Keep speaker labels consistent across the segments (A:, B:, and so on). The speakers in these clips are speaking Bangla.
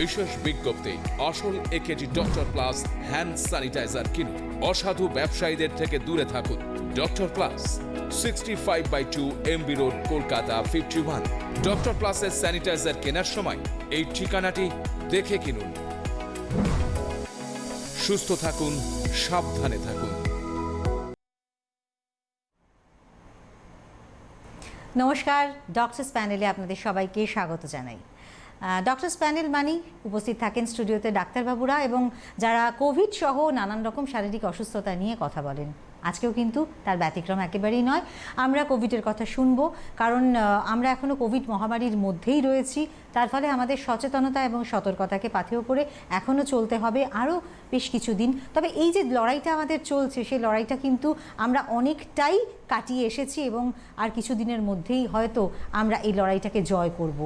A: বিশেষ বিজ্ঞপ্তি, আসল AKG doctor plus hand sanitizer কিনুন। অসাধু ব্যবসায়ীদের থেকে দূরে থাকুন। Doctor plus, 65/2 MB road, Kolkata 51। Doctor প্লাসের স্যানিটাইজার কেনার সময় এই ঠিকানাটি দেখে কিনুন। সুস্থ থাকুন, সাবধানে থাকুন।
B: নমস্কার, ডক্টরস প্যানেলে আপনাদের সবাইকে স্বাগত জানাই। ডক্টরস প্যানেল মানেই উপস্থিত থাকেন স্টুডিওতে ডাক্তারবাবুরা এবং যারা কোভিড সহ নানান রকম শারীরিক অসুস্থতা নিয়ে কথা বলেন। আজকেও কিন্তু তার ব্যতিক্রম একেবারেই নয়। আমরা কোভিডের কথা শুনবো, কারণ আমরা এখনও কোভিড মহামারীর মধ্যেই রয়েছি। তার ফলে আমাদের সচেতনতা এবং সতর্কতাকে পাথেয় করে এখনও চলতে হবে আরও বেশ কিছুদিন। তবে এই যে লড়াইটা আমাদের চলছে, সেই লড়াইটা কিন্তু আমরা অনেকটাই কাটিয়ে এসেছি এবং আর কিছুদিনের মধ্যেই হয়তো আমরা এই লড়াইটাকে জয় করব।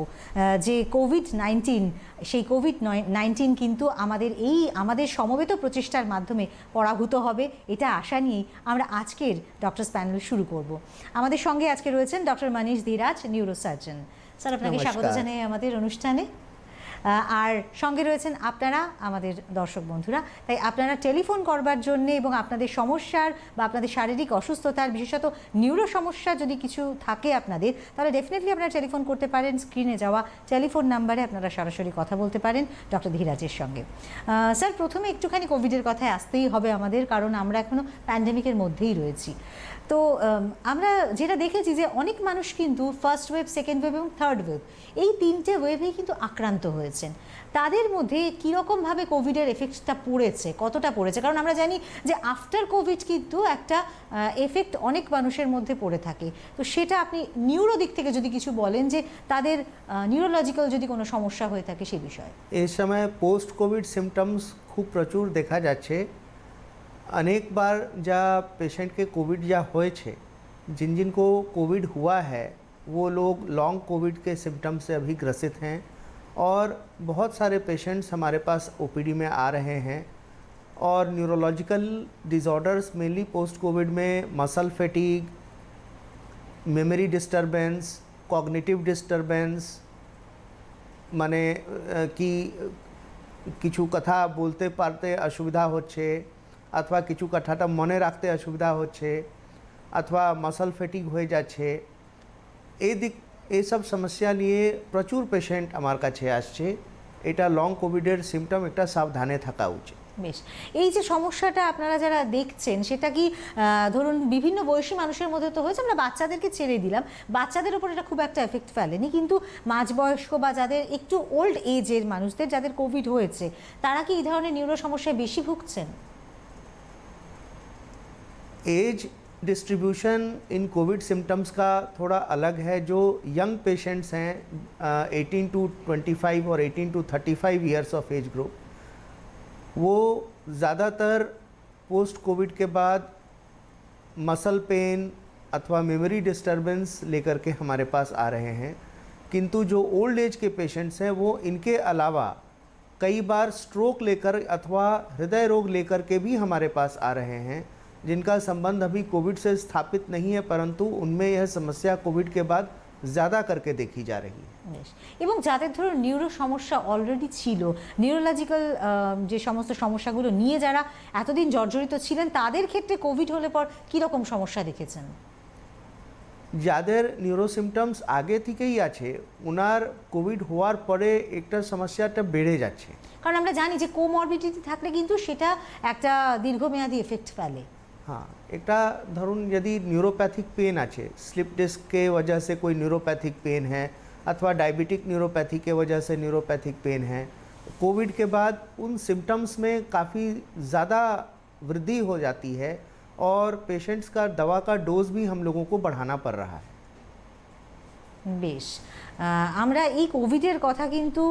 B: যে কোভিড-19, সেই কোভিড-19 কিন্তু আমাদের সমবেত প্রচেষ্টার মাধ্যমে পরাভূত হবে, এটা আশা নিয়েই আমরা আজকের ডক্টরস প্যানেল শুরু করব। আমাদের সঙ্গে আজকে রয়েছেন ডক্টর মনীষ ধীরাজ, নিউরোসার্জন। স্যার, আপনাকে স্বাগত জানাই আমাদের অনুষ্ঠানে। আর সঙ্গে রয়েছেন আপনারা, আমাদের দর্শক বন্ধুরা। তাই আপনারা টেলিফোন করবার জন্যে এবং আপনাদের সমস্যার বা আপনাদের শারীরিক অসুস্থতার, বিশেষত নিউরো সমস্যা যদি কিছু থাকে আপনাদের, তাহলে ডেফিনেটলি আপনারা টেলিফোন করতে পারেন। স্ক্রিনে যাওয়া টেলিফোন নাম্বারে আপনারা সরাসরি কথা বলতে পারেন ডক্টর ধীরাজের সঙ্গে। স্যার, প্রথমে একটুখানি কোভিডের কথায় আসতেই হবে আমাদের, কারণ আমরা এখনও প্যান্ডেমিকের মধ্যেই রয়েছি। তো আমরা যেটা দেখেছি যে অনেক মানুষ কিন্তু ফার্স্ট ওয়েভ, সেকেন্ড ওয়েভ এবং থার্ড ওয়েভ, এই তিনটে ওয়েভেই কিন্তু আক্রান্ত হয়েছেন। তাদের মধ্যে কীরকমভাবে কোভিডের এফেক্টটা পড়েছে, কতটা পড়েছে? কারণ আমরা জানি যে আফটার কোভিড কিন্তু একটা এফেক্ট অনেক মানুষের মধ্যে পড়ে থাকে। তো সেটা আপনি নিউরো দিক থেকে যদি কিছু বলেন, যে তাদের নিউরোলজিক্যাল যদি কোনো সমস্যা হয়ে থাকে সে বিষয়ে।
C: এই সময় পোস্ট কোভিড सिम्टम्स खूब प्रचुर দেখা যাচ্ছে। अनेक बार जा पेशेंट के कोविड या होए छे, जिनको कोविड हुआ है वो लोग लॉन्ग कोविड के सिम्टम्स से अभी ग्रसित हैं और बहुत सारे पेशेंट्स हमारे पास ओपीडी में आ रहे हैं। और neurological disorders mainly post covid में muscle fatigue, memory disturbance, cognitive disturbance, माने कि किछु कथा बोलते पारते असुविधा होच्छे, अथवा किछु कथाटा मने राखते असुविधा होच्छे, अथवा मसल फैटिग हो जाच्छे। এই সব সমস্যা নিয়ে প্রচুর পেশেন্ট আমার কাছে আসছে। এটা লং কোভিডের সিমটম, একটা সাবধানে থাকা উচিত।
B: বেশ, এই যে সমস্যাটা আপনারা যারা দেখছেন, সেটা কি ধরুন বিভিন্ন বয়সী মানুষের মধ্যে তো হয়েছে, আমরা বাচ্চাদেরকে ছেড়ে দিলাম, বাচ্চাদের ওপর এটা খুব একটা এফেক্ট ফেলেনি, কিন্তু মাঝবয়স্ক বা যাদের একটু ওল্ড এজের মানুষদের যাদের কোভিড হয়েছে, তারা কি এই ধরনের নিউরো সমস্যায় বেশি ভুগছেন?
C: Age distribution in covid symptoms का थोड़ा अलग है। जो यंग पेशेंट्स हैं 18 to 25 और 18 to 35 years of age group, वो ज़्यादातर पोस्ट कोविड के बाद मसल पेन अथवा मेमोरी डिस्टर्बेंस लेकर के हमारे पास आ रहे हैं। किंतु जो ओल्ड एज के पेशेंट्स हैं वो इनके अलावा कई बार स्ट्रोक लेकर अथवा हृदय रोग लेकर के भी हमारे पास आ रहे हैं, जिनका संबंध अभी कोविड से स्थापित नहीं है, परंतु उनमें यह समस्या कोविड के बाद ज़्यादा करके देखी जा रही है।
B: এবং যাদের ধরুন নিউরো সমস্যা অলরেডি ছিল, নিউরোলজিক্যাল যে সমস্ত সমস্যাগুলো নিয়ে যারা এতদিন জর্জরিত ছিলেন, তাদের ক্ষেত্রে কোভিড হলে পর কীরকম সমস্যা দেখেছেন?
C: যাদের নিউরো সিমটমস আগে থেকেই আছে, ওনার কোভিড হওয়ার পরে একটা সমস্যাটা বেড়ে যাচ্ছে।
B: কারণ আমরা জানি যে কোমরবিডিটি থাকলে কিন্তু সেটা একটা দীর্ঘমেয়াদী এফেক্ট ফেলে।
C: हाँ, एक धरुन यदि न्यूरोपैथिक पेन आछे, स्लिप डिस्क के वजह से कोई न्यूरोपैथिक पेन है, अथवा डायबिटिक न्यूरोपैथी के वजह से न्यूरोपैथिक पेन है, कोविड के बाद उन सिम्टम्स में काफ़ी ज़्यादा वृद्धि हो जाती है और पेशेंट्स का दवा का डोज भी हम लोगों को बढ़ाना पड़ रहा है।
B: বেশ, আমরা এই কোভিডের কথা কিন্তু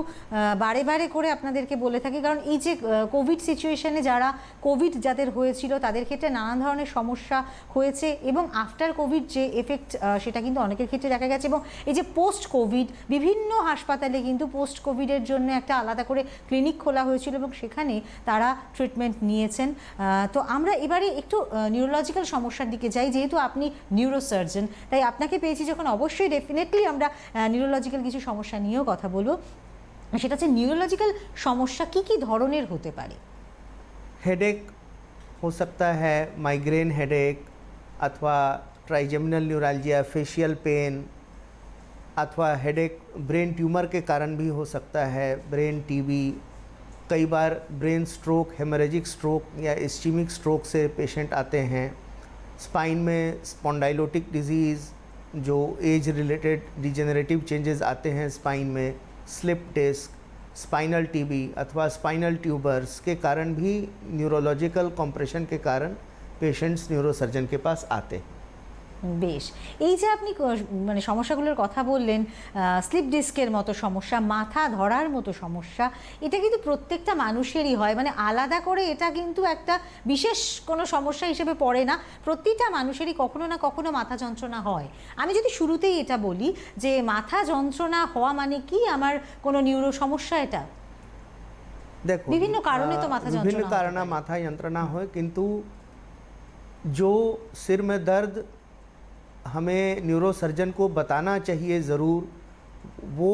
B: বারে বারে করে আপনাদেরকে বলে থাকি, কারণ এই যে কোভিড সিচুয়েশনে যারা কোভিড যাদের হয়েছিল তাদের ক্ষেত্রে নানান ধরনের সমস্যা হয়েছে এবং আফটার কোভিড যে এফেক্ট সেটা কিন্তু অনেকের ক্ষেত্রে দেখা গেছে। এবং এই যে পোস্ট কোভিড, বিভিন্ন হাসপাতালে কিন্তু পোস্ট কোভিডের জন্য একটা আলাদা করে ক্লিনিক খোলা হয়েছিল এবং সেখানে তারা ট্রিটমেন্ট নিয়েছেন। তো আমরা এবারে একটু নিউরোলজিক্যাল সমস্যার দিকে যাই, যেহেতু আপনি নিউরোসার্জন, তাই আপনাকে পেয়েছি যখন অবশ্যই ডেফিনেটলি আমরা নিউরোলজিক্যাল কিছু সমস্যা নিয়েও কথা বলবো। সেটা হচ্ছে নিউরোলজিক্যাল সমস্যা কি কি ধরনের হতে পারে?
C: हेडेक हो सकता है, माइग्रेन हेडेक अथवा ट्राइजेमिनल न्यूरालजिया, फेशियल पेन, अथवा हेडेक ब्रेन ट्यूमर के कारण भी हो सकता है, ब्रेन टीबी, कई बार ब्रेन स्ट्रोक, हेमरेजिक स्ट्रोक या इस्चीमिक स्ट्रोक से पेशेंट आते हैं। स्पाइन में स्पॉन्डाइलोटिक डिजीज़, जो एज रिलेटेड डिजेनरेटिव चेंजेस आते हैं स्पाइन में, स्लिप डिस्क, स्पाइनल टीबी अथवा स्पाइनल ट्यूबर्स के कारण भी न्यूरोलॉजिकल कॉम्प्रेशन के कारण पेशेंट्स न्यूरोसर्जन के पास आते हैं।
B: বেশ, এই যে আপনি মানে সমস্যাগুলোর কথা বললেন, স্লিপ ডিস্কের মতো সমস্যা, মাথা ধরার মতো সমস্যা, এটা কিন্তু প্রত্যেকটা মানুষেরই হয়, মানে আলাদা করে এটা কিন্তু একটা বিশেষ কোনো সমস্যা হিসেবে পড়ে না, প্রতিটা মানুষেরই কখনো না কখনো মাথা যন্ত্রণা হয়। আমি যদি শুরুতেই এটা বলি যে মাথা যন্ত্রণা হওয়া মানে কি আমার কোনো নিউরো সমস্যা? এটা
C: देखो
B: বিভিন্ন কারণে তো মাথা যন্ত্রণা
C: विभिन्न
B: হতে
C: कारण
B: পারে।
C: माथा यंत्रणा हो, किंतु जो सिर में दर्द हमें न्यूरोसर्जन को बताना चाहिए ज़रूर, वो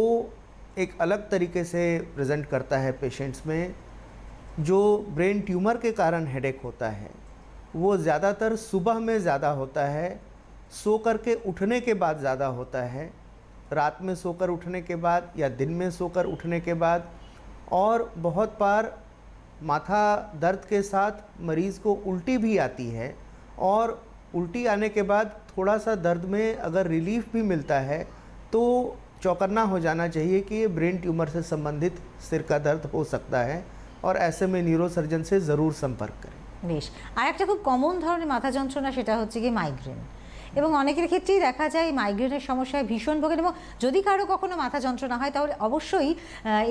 C: एक अलग तरीके से प्रेजेंट करता है पेशेंट्स में। जो ब्रेन ट्यूमर के कारण हेडेक होता है वो ज़्यादातर सुबह में ज़्यादा होता है, सो कर के उठने के बाद ज़्यादा होता है, रात में सोकर उठने के बाद या दिन में सोकर उठने के बाद। और बहुत बार माथा दर्द के साथ मरीज़ को उल्टी भी आती है, और उल्टी आने के बाद थोड़ा सा दर्द में अगर रिलीफ भी मिलता है तो चौकन्ना हो जाना चाहिए कि ये ब्रेन ट्यूमर से संबंधित सिर का दर्द हो सकता है, और ऐसे में न्यूरोसर्जन से ज़रूर संपर्क करें।
B: বেশ, আর একটা খুব কমন ধরনের মাথা যন্ত্রণা, সেটা হচ্ছে কি মাইগ্রেন, এবং অনেকের ক্ষেত্রেই দেখা যায় মাইগ্রেনের সমস্যায় ভীষণ ভোগেন, এবং যদি কারো কখনো মাথা যন্ত্রণা হয় তাহলে অবশ্যই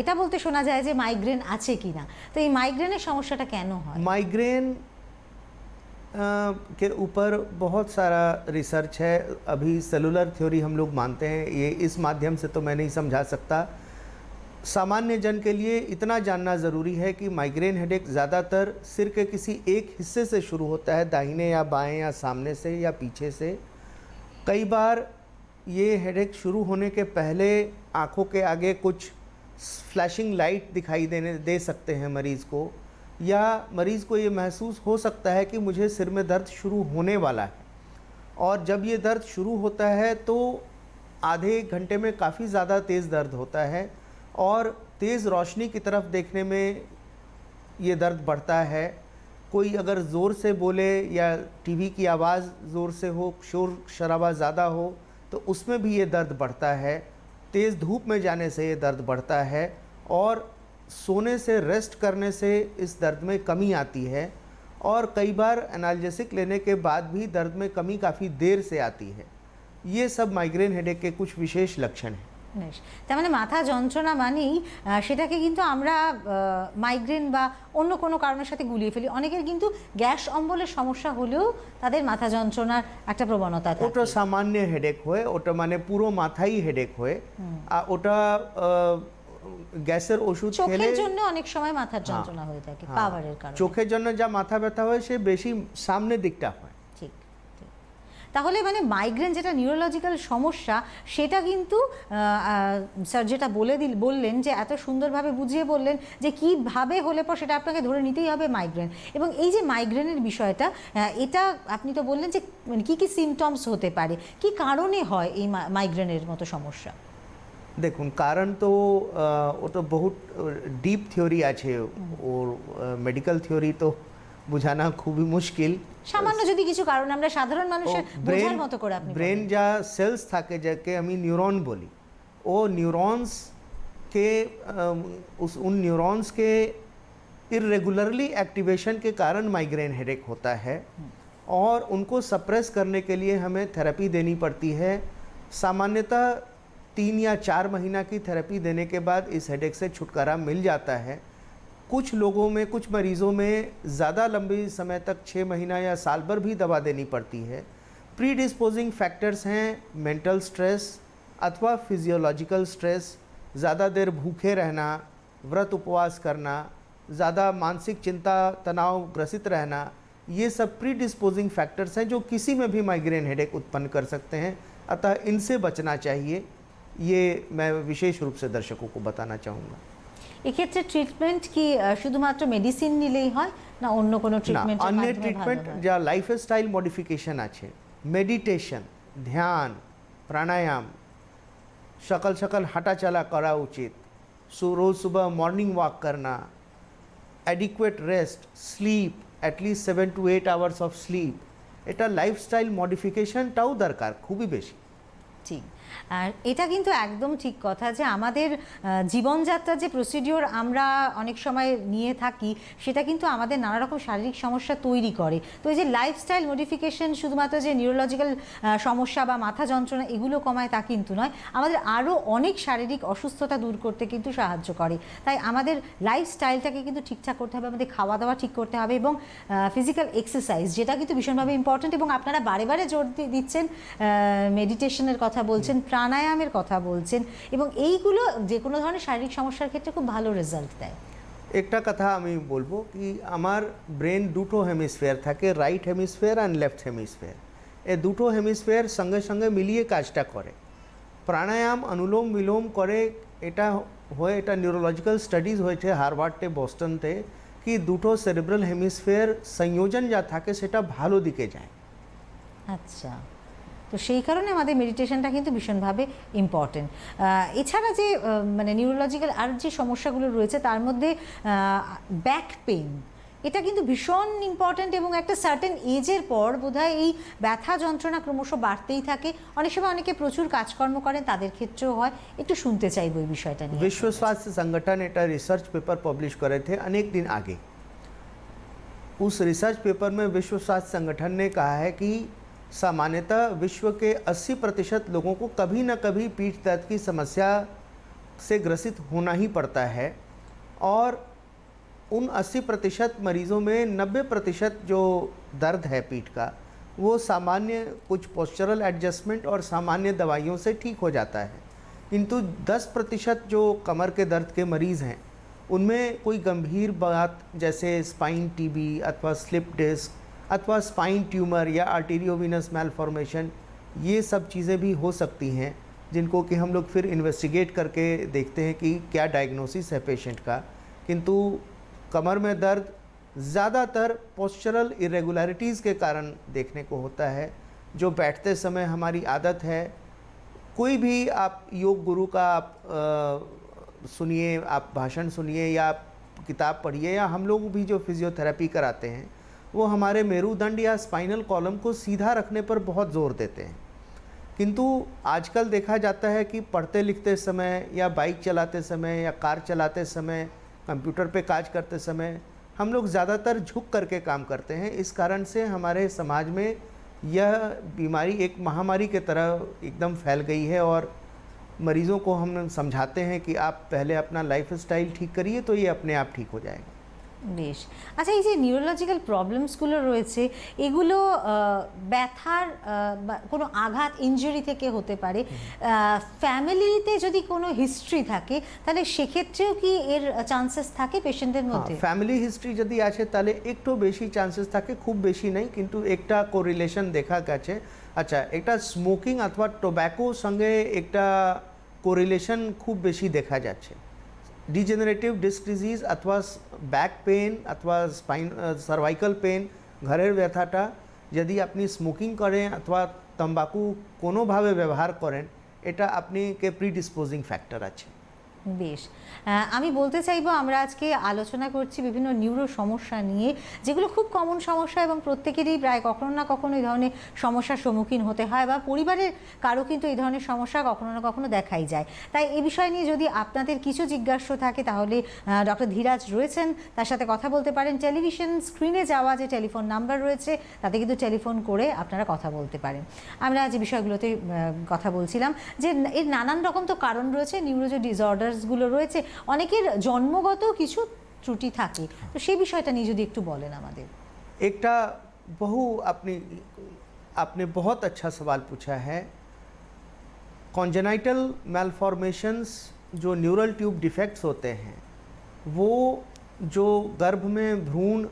B: এটা বলতে শোনা যায় যে মাইগ্রেন আছে কিনা। তো এই মাইগ্রেনের সমস্যাটা কেন হয়?
C: माइग्रेन के ऊपर बहुत सारा रिसर्च है। अभी सेलुलर थ्योरी हम लोग मानते हैं, ये इस माध्यम से तो मैं नहीं समझा सकता। सामान्य जन के लिए इतना जानना ज़रूरी है कि माइग्रेन हेडेक ज़्यादातर सिर के किसी एक हिस्से से शुरू होता है, दाहिने या बाएं या सामने से या पीछे से। कई बार ये हेडेक शुरू होने के पहले आँखों के आगे कुछ फ्लैशिंग लाइट दिखाई दे सकते हैं मरीज़ को, या मरीज़ को ये महसूस हो सकता है कि मुझे सिर में दर्द शुरू होने वाला है। और जब ये दर्द शुरू होता है तो आधे एक घंटे में काफ़ी ज़्यादा तेज़ दर्द होता है, और तेज़ रोशनी की तरफ देखने में ये दर्द बढ़ता है। कोई अगर ज़ोर से बोले या टीवी की आवाज़ ज़ोर से हो, शोर शराबा ज़्यादा हो, तो उसमें भी ये दर्द बढ़ता है। तेज़ धूप में जाने से ये दर्द बढ़ता है, और सोने से, रेस्ट करने से इस दर्द में कमी आती है। और कई बार एनाल्जेसिक लेने के बाद भी दर्द में कमी काफ़ी देर से आती है। ये सब माइग्रेन हेडेक के कुछ विशेष लक्षण हैं।
B: বেশ, তার মানে মাথা যন্ত্রণা মানেই সেটাকে কিন্তু আমরা মাইগ্রেন বা অন্য কোনো কারণের সাথে গুলিয়ে ফেলি। অনেকের কিন্তু গ্যাস অম্বলের সমস্যা হলেও তাদের মাথা যন্ত্রণার একটা প্রবণতা থাকে।
C: ওটা সামান্য হেডেক হয়, ওটা মানে পুরো মাথাই হেডেক হয়। আর ওটা গ্যাসের ওষুধ খেলে
B: চোখের জন্য অনেক সময় মাথার যন্ত্রণা হয়ে থাকে পাওয়ারের কারণে।
C: চোখের জন্য যা মাথা ব্যথা হয় সে বেশি সামনের দিকটা হয়।
B: ঠিক ঠিক। তাহলে মানে মাইগ্রেন যেটা নিউরোলজিক্যাল সমস্যা, সেটা কিন্তু স্যার যেটা বললেন যে এত সুন্দরভাবে বুঝিয়ে বললেন যে কীভাবে হলে পর সেটা আপনাকে ধরে নিতেই হবে মাইগ্রেন। এবং এই যে মাইগ্রেনের বিষয়টা, এটা আপনি তো বললেন যে মানে কী কী সিমটমস হতে পারে, কী কারণে হয় এই মাইগ্রেনের মতো সমস্যা?
C: দেখুন, কারণ তো ও তো বহুত ডিপ থিওরি আছে, ওর মেডিকেল থিওরি তো বোঝানো খুবই মুশকিল।
B: সামান্য যদি কিছু কারণ আমরা সাধারণ মানুষের বোঝার মতো করে আপনি
C: ব্রেন যা সেলস থাকে, যাকে আমি নিউরন বলি, ও न्यूरॉन्स के उन न्यूरॉन्स के इरेगुलरली एक्टिवेशन के कारण माइग्रेन हेडेक होता है, और उनको सप्रेस करने के लिए हमें थेरेपी देनी पड़ती है। सामान्यतः 3 या 4 महीना की थेरेपी देने के बाद इस हेडेक से छुटकारा मिल जाता है। कुछ लोगों में, कुछ मरीज़ों में ज़्यादा लंबी समय तक 6 महीना या साल भर भी दवा देनी पड़ती है। प्री डिस्पोजिंग फैक्टर्स हैं मेंटल स्ट्रेस अथवा फिजियोलॉजिकल स्ट्रेस, ज़्यादा देर भूखे रहना, व्रत उपवास करना, ज़्यादा मानसिक चिंता तनाव ग्रसित रहना, ये सब प्री डिस्पोजिंग फैक्टर्स हैं जो किसी में भी माइग्रेन हेडेक उत्पन्न कर सकते हैं। अतः इनसे बचना चाहिए, ये मैं विशेष रूप से दर्शकों को बताना चाहूँगा।
B: এক্ষেত্রে ট্রিটমেন্ট কি শুধুমাত্র মেডিসিন নিলেই হয় না অন্য কোনো
C: না
B: ট্রিটমেন্টের
C: अन्य
B: মাধ্যমে ভালো
C: ট্রিটমেন্ট
B: হয়?
C: যা লাইফস্টাইল মডিফিকেশন আছে, মেডিটেশন, ধ্যান, প্রাণায়াম, সকাল সকাল হাঁটা চলা করা উচিত, রোজ সুবহ মর্নিং ওয়াক করনা, adequate rest, sleep, at least 7 to 8 hours of sleep, এটা লাইফস্টাইল মডিফিকেশনটাও দরকার খুবই বেশি।
B: ঠিক, আর এটা কিন্তু একদম ঠিক কথা যে আমাদের জীবনযাত্রার যে প্রসিডিওর আমরা অনেক সময় নিয়ে থাকি সেটা কিন্তু আমাদের নানা রকম শারীরিক সমস্যা তৈরি করে। তো এই যে লাইফস্টাইল মডিফিকেশন শুধুমাত্র যে নিউরোলজিক্যাল সমস্যা বা মাথা যন্ত্রণা এগুলো কমায় তা কিন্তু নয়, আমাদের আরও অনেক শারীরিক অসুস্থতা দূর করতে কিন্তু সাহায্য করে। তাই আমাদের লাইফস্টাইলটাকে কিন্তু ঠিকঠাক করতে হবে, আমাদের খাওয়া দাওয়া ঠিক করতে হবে এবং ফিজিক্যাল এক্সারসাইজ যেটা কিন্তু ভীষণভাবে ইম্পর্ট্যান্ট। এবং আপনারা বারে বারে জোর দিচ্ছেন, মেডিটেশনের কথা বলছেন, প্রাণায়ামের কথা বলছেন, এবং এইগুলো যে কোনো ধরনের শারীরিক সমস্যার ক্ষেত্রে খুব ভালো রেজাল্ট দেয়।
C: একটা কথা আমি বলবো কি আমার ব্রেন দুটো হেমিস্ফিয়ার থাকে, right hemisphere and left hemisphere. এই দুটো হেমিস্ফিয়ার সঙ্গে সঙ্গে মিলিয়ে কাজটা করে। প্রাণায়াম অনুলোম বিলোম করে এটা হয়, এটা নিউরোলজিক্যাল স্টাডিজ হয়েছে হার্ভার্ডে বস্টনতে কি দুটো সেরিব্রাল হেমিস্ফিয়ার সংযোজন যা থাকে সেটা ভালো দিকে যায়।
B: আচ্ছা, তো সেই কারণে আমাদের মেডিটেশনটা কিন্তু ভীষণভাবে ইম্পর্টেন্ট। এছাড়া যে মানে নিউরোলজিক্যাল আর যে সমস্যাগুলো রয়েছে তার মধ্যে ব্যাক পেইন এটা কিন্তু ভীষণ ইম্পর্ট্যান্ট এবং একটা সার্টেন এজের পর বোধহয় এই ব্যথা যন্ত্রণা ক্রমশ বাড়তেই থাকে। অনেক সময় অনেকে প্রচুর কাজকর্ম করেন, তাদের ক্ষেত্রেও হয়। একটু শুনতে চাইবো এই বিষয়টা নিয়ে।
C: विश्व स्वास्थ्य संगठन এটা रिसर्च पेपर पब्लिश करे थे अनेक दिन आगे। उस रिसर्च पेपर में विश्व स्वास्थ्य संगठन ने कहा है कि सामान्यतः विश्व के 80% लोगों को कभी न कभी पीठ दर्द की समस्या से ग्रसित होना ही पड़ता है, और उन 80% मरीज़ों में 90% जो दर्द है पीठ का वो सामान्य कुछ पोस्चरल एडजस्टमेंट और सामान्य दवाइयों से ठीक हो जाता है। किंतु 10% जो कमर के दर्द के मरीज़ हैं उनमें कोई गंभीर बात जैसे स्पाइन टीबी अथवा स्लिप डिस्क अथवा स्पाइन ट्यूमर या आर्टेरियोवेनस मैलफॉर्मेशन, ये सब चीज़ें भी हो सकती हैं जिनको कि हम लोग फिर इन्वेस्टिगेट करके देखते हैं कि क्या डायग्नोसिस है पेशेंट का। किंतु कमर में दर्द ज़्यादातर पोस्चरल इरेगुलरिटीज़ के कारण देखने को होता है, जो बैठते समय हमारी आदत है। कोई भी आप योग गुरु का आप सुनिए, आप भाषण सुनिए या आप किताब पढ़िए, या हम लोग भी जो फिजियोथेरेपी कराते हैं वो हमारे मेरुदंड या स्पाइनल कॉलम को सीधा रखने पर बहुत ज़ोर देते हैं। किंतु आजकल देखा जाता है कि पढ़ते लिखते समय या बाइक चलाते समय या कार चलाते समय कंप्यूटर पे काज करते समय हम लोग ज़्यादातर झुक करके काम करते हैं। इस कारण से हमारे समाज में यह बीमारी एक महामारी के तरह एकदम फैल गई है, और मरीज़ों को हम समझाते हैं कि आप पहले अपना लाइफस्टाइल ठीक करिए तो ये अपने आप ठीक हो जाएगा।
B: বেশ, আচ্ছা, এই যে নিউরোলজিক্যাল প্রবলেমসগুলো রয়েছে এগুলো ব্যথার বা কোনো আঘাত ইনজুরি থেকে হতে পারে। ফ্যামিলিতে যদি কোনো হিস্ট্রি থাকে তাহলে সেক্ষেত্রেও কি এর চান্সেস থাকে পেশেন্টদের মধ্যে?
C: ফ্যামিলি হিস্ট্রি যদি আছে তাহলে একটু বেশি চান্সেস থাকে, খুব বেশি নেই, কিন্তু একটা কোরিলেশন দেখা গেছে। আচ্ছা, একটা স্মোকিং অথবা টোব্যাকোর সঙ্গে একটা কোরিলেশন খুব বেশি দেখা যাচ্ছে। ডিজেনারেটিভ ডিস্ক ডিজিজ অথবা ব্যাক পেন অথবা স্পাইন সার্ভাইকাল পেন, ঘরের ব্যথাটা যদি আপনি স্মোকিং করেন অথবা তম্বাকু কোনোভাবে ব্যবহার করেন, এটা আপনাকে প্রিডিসপোজিং ফ্যাক্টর আছে।
B: বেশ, আমি বলতে চাইবো আমরা আজকে আলোচনা করছি বিভিন্ন নিউরো সমস্যা নিয়ে, যেগুলো খুব কমন সমস্যা এবং প্রত্যেকেরই প্রায় কখনো না কখনো এই ধরনের সমস্যার সম্মুখীন হতে হয়, বা পরিবারের কারো কিন্তু এই ধরনের সমস্যা কখনো না কখনো দেখাই যায়। তাই এই বিষয় নিয়ে যদি আপনাদের কিছু জিজ্ঞাসা থাকে তাহলে ডক্টর ধীরাজ রয়েছেন, তার সাথে কথা বলতে পারেন। টেলিভিশন স্ক্রিনে যাওয়া যে টেলিফোন নাম্বার রয়েছে তাতে কিন্তু টেলিফোন করে আপনারা কথা বলতে পারেন। আমরা যে বিষয়গুলোতে কথা বলছিলাম যে এর নানান রকম তো কারণ রয়েছে, নিউরো যে ডিসঅর্ডার্সগুলো রয়েছে অনেকের জন্মগত কিছু ত্রুটি থাকে, তো সেই বিষয়টা নিয়ে যদি একটু বলেন আমাদের।
C: एकटा आपने बहुत अच्छा सवाल पूछा है। कॉन्जेनाइटल मैलफॉर्मेशंस जो न्यूरल ट्यूब डिफेक्ट्स होते हैं वो जो गर्भ में भ्रूण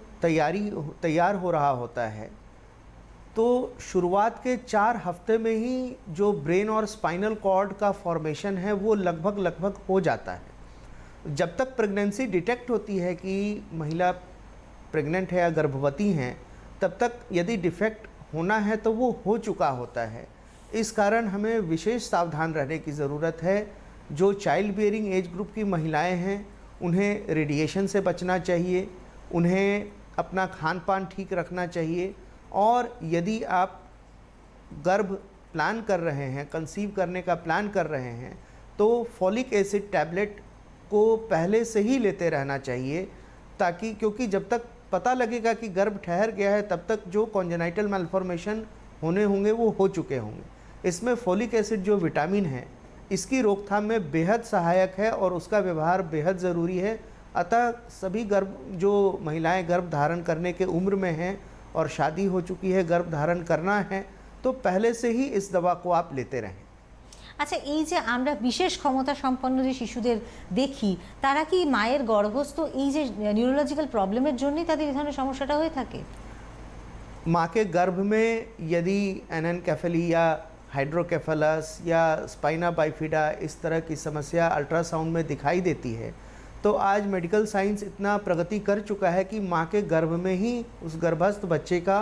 C: तैयार हो रहा होता है, तो शुरुआत के 4 हफ्ते में ही जो ब्रेन और स्पाइनल कॉर्ड का फॉर्मेशन है वो लगभग हो जाता है। जब तक प्रेगनेंसी डिटेक्ट होती है कि महिला प्रेग्नेंट है या गर्भवती हैं, तब तक यदि डिफेक्ट होना है तो वो हो चुका होता है। इस कारण हमें विशेष सावधान रहने की ज़रूरत है। जो चाइल्ड बियरिंग एज ग्रुप की महिलाएं हैं उन्हें रेडिएशन से बचना चाहिए, उन्हें अपना खान पान ठीक रखना चाहिए, और यदि आप गर्भ प्लान कर रहे हैं, कंसीव करने का प्लान कर रहे हैं, तो फॉलिक एसिड टैबलेट को पहले से ही लेते रहना चाहिए, ताकि क्योंकि जब तक पता लगेगा कि गर्भ ठहर गया है तब तक जो कॉन्जेनाइटल मैल्फॉर्मेशन होने होंगे वो हो चुके होंगे। इसमें फॉलिक एसिड जो विटामिन है इसकी रोकथाम में बेहद सहायक है और उसका व्यवहार बेहद ज़रूरी है। अतः सभी जो महिलाएं गर्भ धारण करने के उम्र में हैं और शादी हो चुकी है, गर्भ धारण करना है, तो पहले से ही इस दवा को आप लेते रहें।
B: আচ্ছা, এই যে আমরা বিশেষ ক্ষমতা সম্পন্ন যে শিশুদের দেখি, তারা কি মায়ের গর্ভস্থ এই যে নিউরোলজিক্যাল প্রবলেমের জন্যই তাদের এই ধরনের সমস্যাটা হয়ে থাকে?
C: माँ के गर्भ में यदि एनेनकेफेली या हाइड्रोकेफेलस या स्पाइना बाइफिडा इस तरह की समस्या अल्ट्रासाउंड में दिखाई देती है, तो आज मेडिकल साइंस इतना प्रगति कर चुका है कि माँ के गर्भ में ही उस गर्भस्थ बच्चे का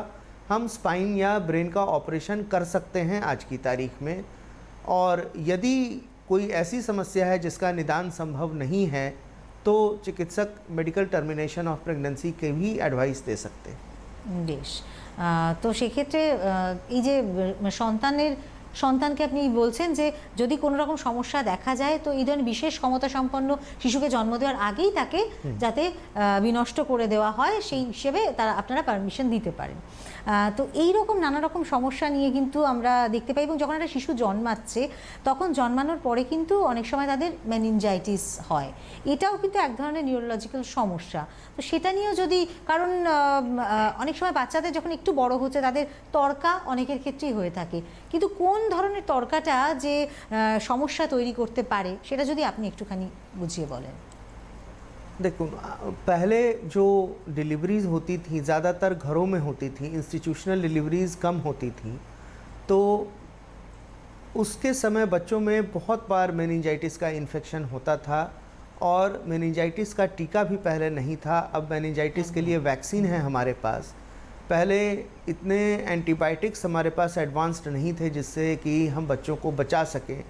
C: हम स्पाइन या ब्रेन का ऑपरेशन कर सकते हैं आज की तारीख में। और यदि कोई ऐसी समस्या है जिसका निदान संभव नहीं है, तो चिकित्सक मेडिकल टर्मिनेशन ऑफ प्रेगनेंसी के भी एडवाइस दे सकते हैं।
B: বেশ, তো সেক্ষেত্রে এই যে সন্তানকে আপনি বলছেন যে যদি কোনো রকম সমস্যা দেখা যায় তো এই ধরনের বিশেষ ক্ষমতা সম্পন্ন শিশুকে জন্ম দেওয়ার আগেই তাকে যাতে বিনষ্ট করে দেওয়া হয় সেই হিসেবে আপনারা পারমিশন দিতে পারেন। তো এই রকম নানা রকম সমস্যা নিয়ে কিন্তু আমরা দেখতে পাই, এবং যখন একটা শিশু জন্মাচ্ছে তখন জন্মানোর পরে কিন্তু অনেক সময় তাদের মেনিনজাইটিস হয়, এটাও কিন্তু এক ধরনের নিউরোলজিক্যাল সমস্যা। তো সেটা নিয়েও যদি, কারণ অনেক সময় বাচ্চাদের যখন একটু বড় হচ্ছে তাদের তর্কা অনেকের ক্ষেত্রেই হয়ে থাকে, কিন্তু কোন ধরনের তর্কাটা যে সমস্যা তৈরি করতে পারে সেটা যদি আপনি একটুখানি বুঝিয়ে বলেন।
C: देखो, पहले जो डिलीवरीज़ होती थी ज़्यादातर घरों में होती थी, इंस्टीट्यूशनल डिलीवरीज़ कम होती थी, तो उसके समय बच्चों में बहुत बार मेनिंजाइटिस का इन्फेक्शन होता था और मेनिंजाइटिस का टीका भी पहले नहीं था। अब मेनिंजाइटिस के लिए वैक्सीन है हमारे पास। पहले इतने एंटीबायोटिक्स हमारे पास एडवांस्ड नहीं थे जिससे कि हम बच्चों को बचा सकें।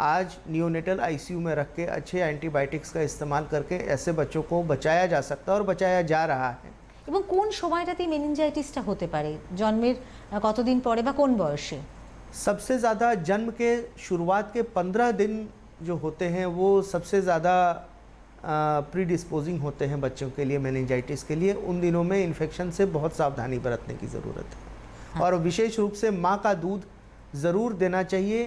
C: आज नियोनेटल आईसीयू में रख के अच्छे एंटीबायोटिक्स का इस्तेमाल करके ऐसे बच्चों को बचाया जा सकता है और बचाया जा रहा है।
B: এবং কোন সময়টাতে মেনিনজাইটিসটা হতে পারে, জন্মের কতদিন পরে বা কোন বয়সে?
C: सबसे ज़्यादा जन्म के शुरुआत के 15 दिन जो होते हैं वो सबसे ज़्यादा प्रीडिस्पोजिंग होते हैं बच्चों के लिए मेनिंजाइटिस के लिए। उन दिनों में इन्फेक्शन से बहुत सावधानी बरतने की ज़रूरत है। और विशेष रूप से माँ का दूध ज़रूर देना चाहिए,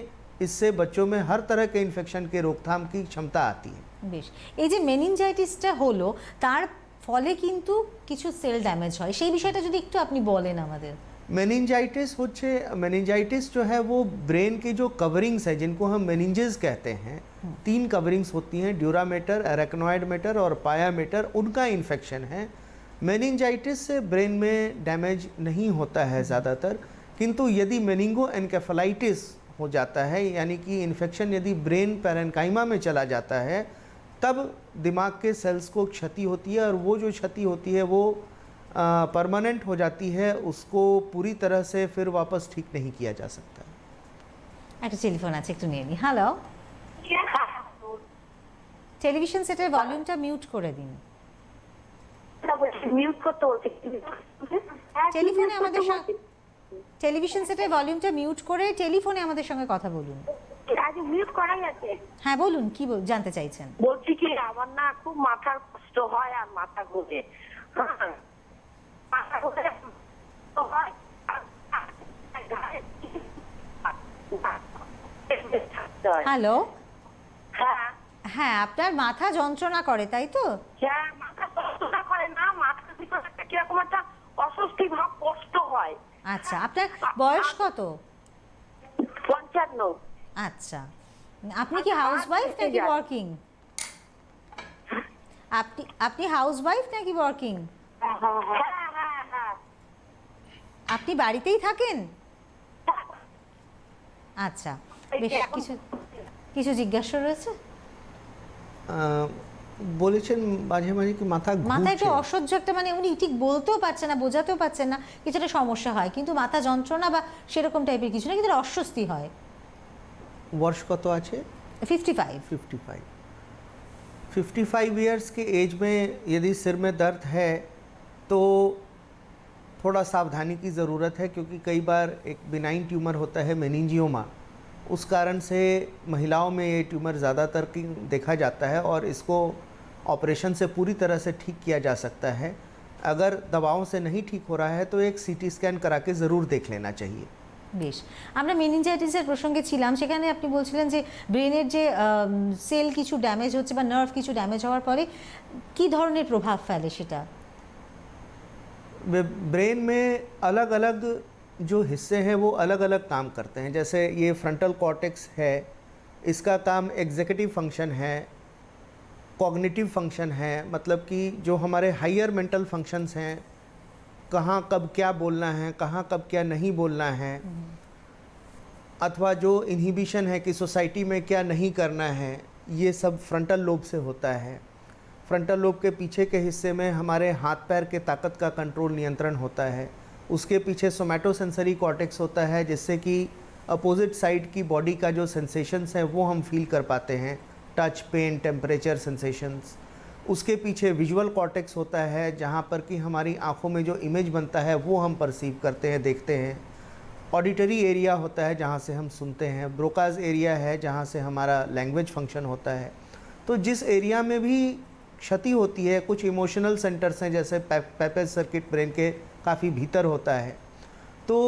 C: इससे बच्चों में हर तरह के इन्फेक्शन के रोकथाम की क्षमता आती है।
B: বেশ, এই যে মেনিনজাইটিসটা হলো তার ফলে কিন্তু কিছু সেল ড্যামেজ হয়, সেই বিষয়টা যদি একটু আপনি বলেন আমাদের।
C: मेनिंजाइटिस जो है वो ब्रेन की जो कवरिंग्स है जिनको हम मेनिंजेस कहते हैं, 3 कवरिंग्स होती हैं, ड्यूरामेटर, एरेक्नोइड मेटर और पायामेटर, उनका इन्फेक्शन है। मेनिंजाइटिस से ब्रेन में डैमेज नहीं होता है ज़्यादातर, किंतु यदि मेनिंगो एनकेफेलाइटिस हो जाता है, यानी कि इन्फेक्शन यदि ब्रेन पैरेन्काइमा में चला जाता है, तब दिमाग के सेल्स को क्षति होती है और वो जो क्षति होती है वो परमानेंट हो जाती है, उसको पूरी तरह से फिर वापस ठीक नहीं किया जा सकता।
B: একটা টেলিফোন আছে, একটু নিয়ে নিই। হ্যালো, টেলিভিশন সেটের ভলিউমটা মিউট করে দিন।
D: মিউট করতে বলছি।
B: টেলিফোনে আমাদের টেলিভিশন সেটের ভলিউমটা মিউট করে টেলিফোনে আমাদের সঙ্গে কথা বলুন।
D: আজ মিউট করাই আছে।
B: হ্যাঁ বলুন, কি জানতে চাইছেন?
D: বলছি কি আমার না খুব মাথার কষ্ট হয় আর মাথা ঘোরে। মাথা ঘোরে তো হয়।
B: হ্যালো,
D: হ্যাঁ
B: হ্যাঁ, আপনার মাথা যন্ত্রণা করে তাই তো?
D: হ্যাঁ, মাথা যন্ত্রণা করে না, মাথার ভিতরে একটা কিরকম একটা অস্বস্তি ভাব, কষ্ট হয়।
B: আচ্ছা, আপনার বয়স কত?
D: 55।
B: আচ্ছা, আপনি কি হাউসওয়াইফ নাকি ওয়ার্কিং? আপনি হাউসওয়াইফ নাকি ওয়ার্কিং? আপনি বাড়িতেই থাকেন? আচ্ছা, বেশ, কিছু জিজ্ঞাসা রয়েছে।
C: বলেছেন মাঝে মাঝে কি মাথা
B: মাথায় একটু
C: ঘুরছে।
B: অসহ্য একটা, মানে উনি ঠিক বলতেও পারছেন না, বোঝাতেও পারছেন না, কিছুটা সমস্যা হয়, কিন্তু মাথা যন্ত্রণা বা সেরকম টাইপের কিছু না, কিন্তু অস্বস্তি হয়।
C: वर्ष कत আছে?
B: 55।
C: 55 ईयर्स के एज में यदि सिर में दर्द है तो थोड़ा सावधानी की ज़रूरत है, क्योंकि कई बार एक बिनाइन ट्यूमर होता है मेनिंजियोमा, उस कारण से महिलाओं में ये ट्यूमर ज़्यादातर की देखा जाता है और इसको ऑपरेशन से पूरी तरह से ठीक किया जा सकता है। अगर दवाओं से नहीं ठीक हो रहा है तो एक सीटी स्कैन करा के ज़रूर देख लेना चाहिए।
B: বেশ, আমরা মেনিনজাইটিসের প্রসঙ্গে ছিলাম, সেখানে আপনি বলছিলেন যে ব্রেনের যে সেল কিছু ড্যামেজ হচ্ছে বা নার্ভ কিছু ড্যামেজ হওয়ার পরে কি ধরনের প্রভাব ফেলে সেটা?
C: ब्रेन में अलग अलग जो हिस्से हैं वो अलग अलग काम करते हैं। जैसे ये फ्रंटल कॉर्टेक्स है, इसका काम एग्जीक्यूटिव फंक्शन है, कॉग्निटिव फंक्शन है, मतलब कि जो हमारे हायर मेंटल फंक्शंस हैं, कहाँ कब क्या बोलना है, कहाँ कब क्या नहीं बोलना है, अथवा जो इन्हिबिशन है कि सोसाइटी में क्या नहीं करना है, ये सब फ्रंटल लोब से होता है। फ्रंटल लोब के पीछे के हिस्से में हमारे हाथ पैर के ताकत का कंट्रोल नियंत्रण होता है। उसके पीछे सोमैटोसेंसरी कॉर्टेक्स होता है, जिससे कि अपोजिट साइड की बॉडी का जो सेंसेशंस है वो हम फील कर पाते हैं, टच, पेन, टेम्परेचर सेंसेशंस। उसके पीछे विजुअल कॉर्टेक्स होता है, जहाँ पर कि हमारी आँखों में जो इमेज बनता है वो हम परसीव करते हैं, देखते हैं। ऑडिटरी एरिया होता है जहाँ से हम सुनते हैं। ब्रोकाज एरिया है जहाँ से हमारा लैंग्वेज फंक्शन होता है। तो जिस एरिया में भी क्षति होती है, कुछ इमोशनल सेंटर्स हैं, जैसे पेपेज सर्किट ब्रेन के काफ़ी भीतर होता है, तो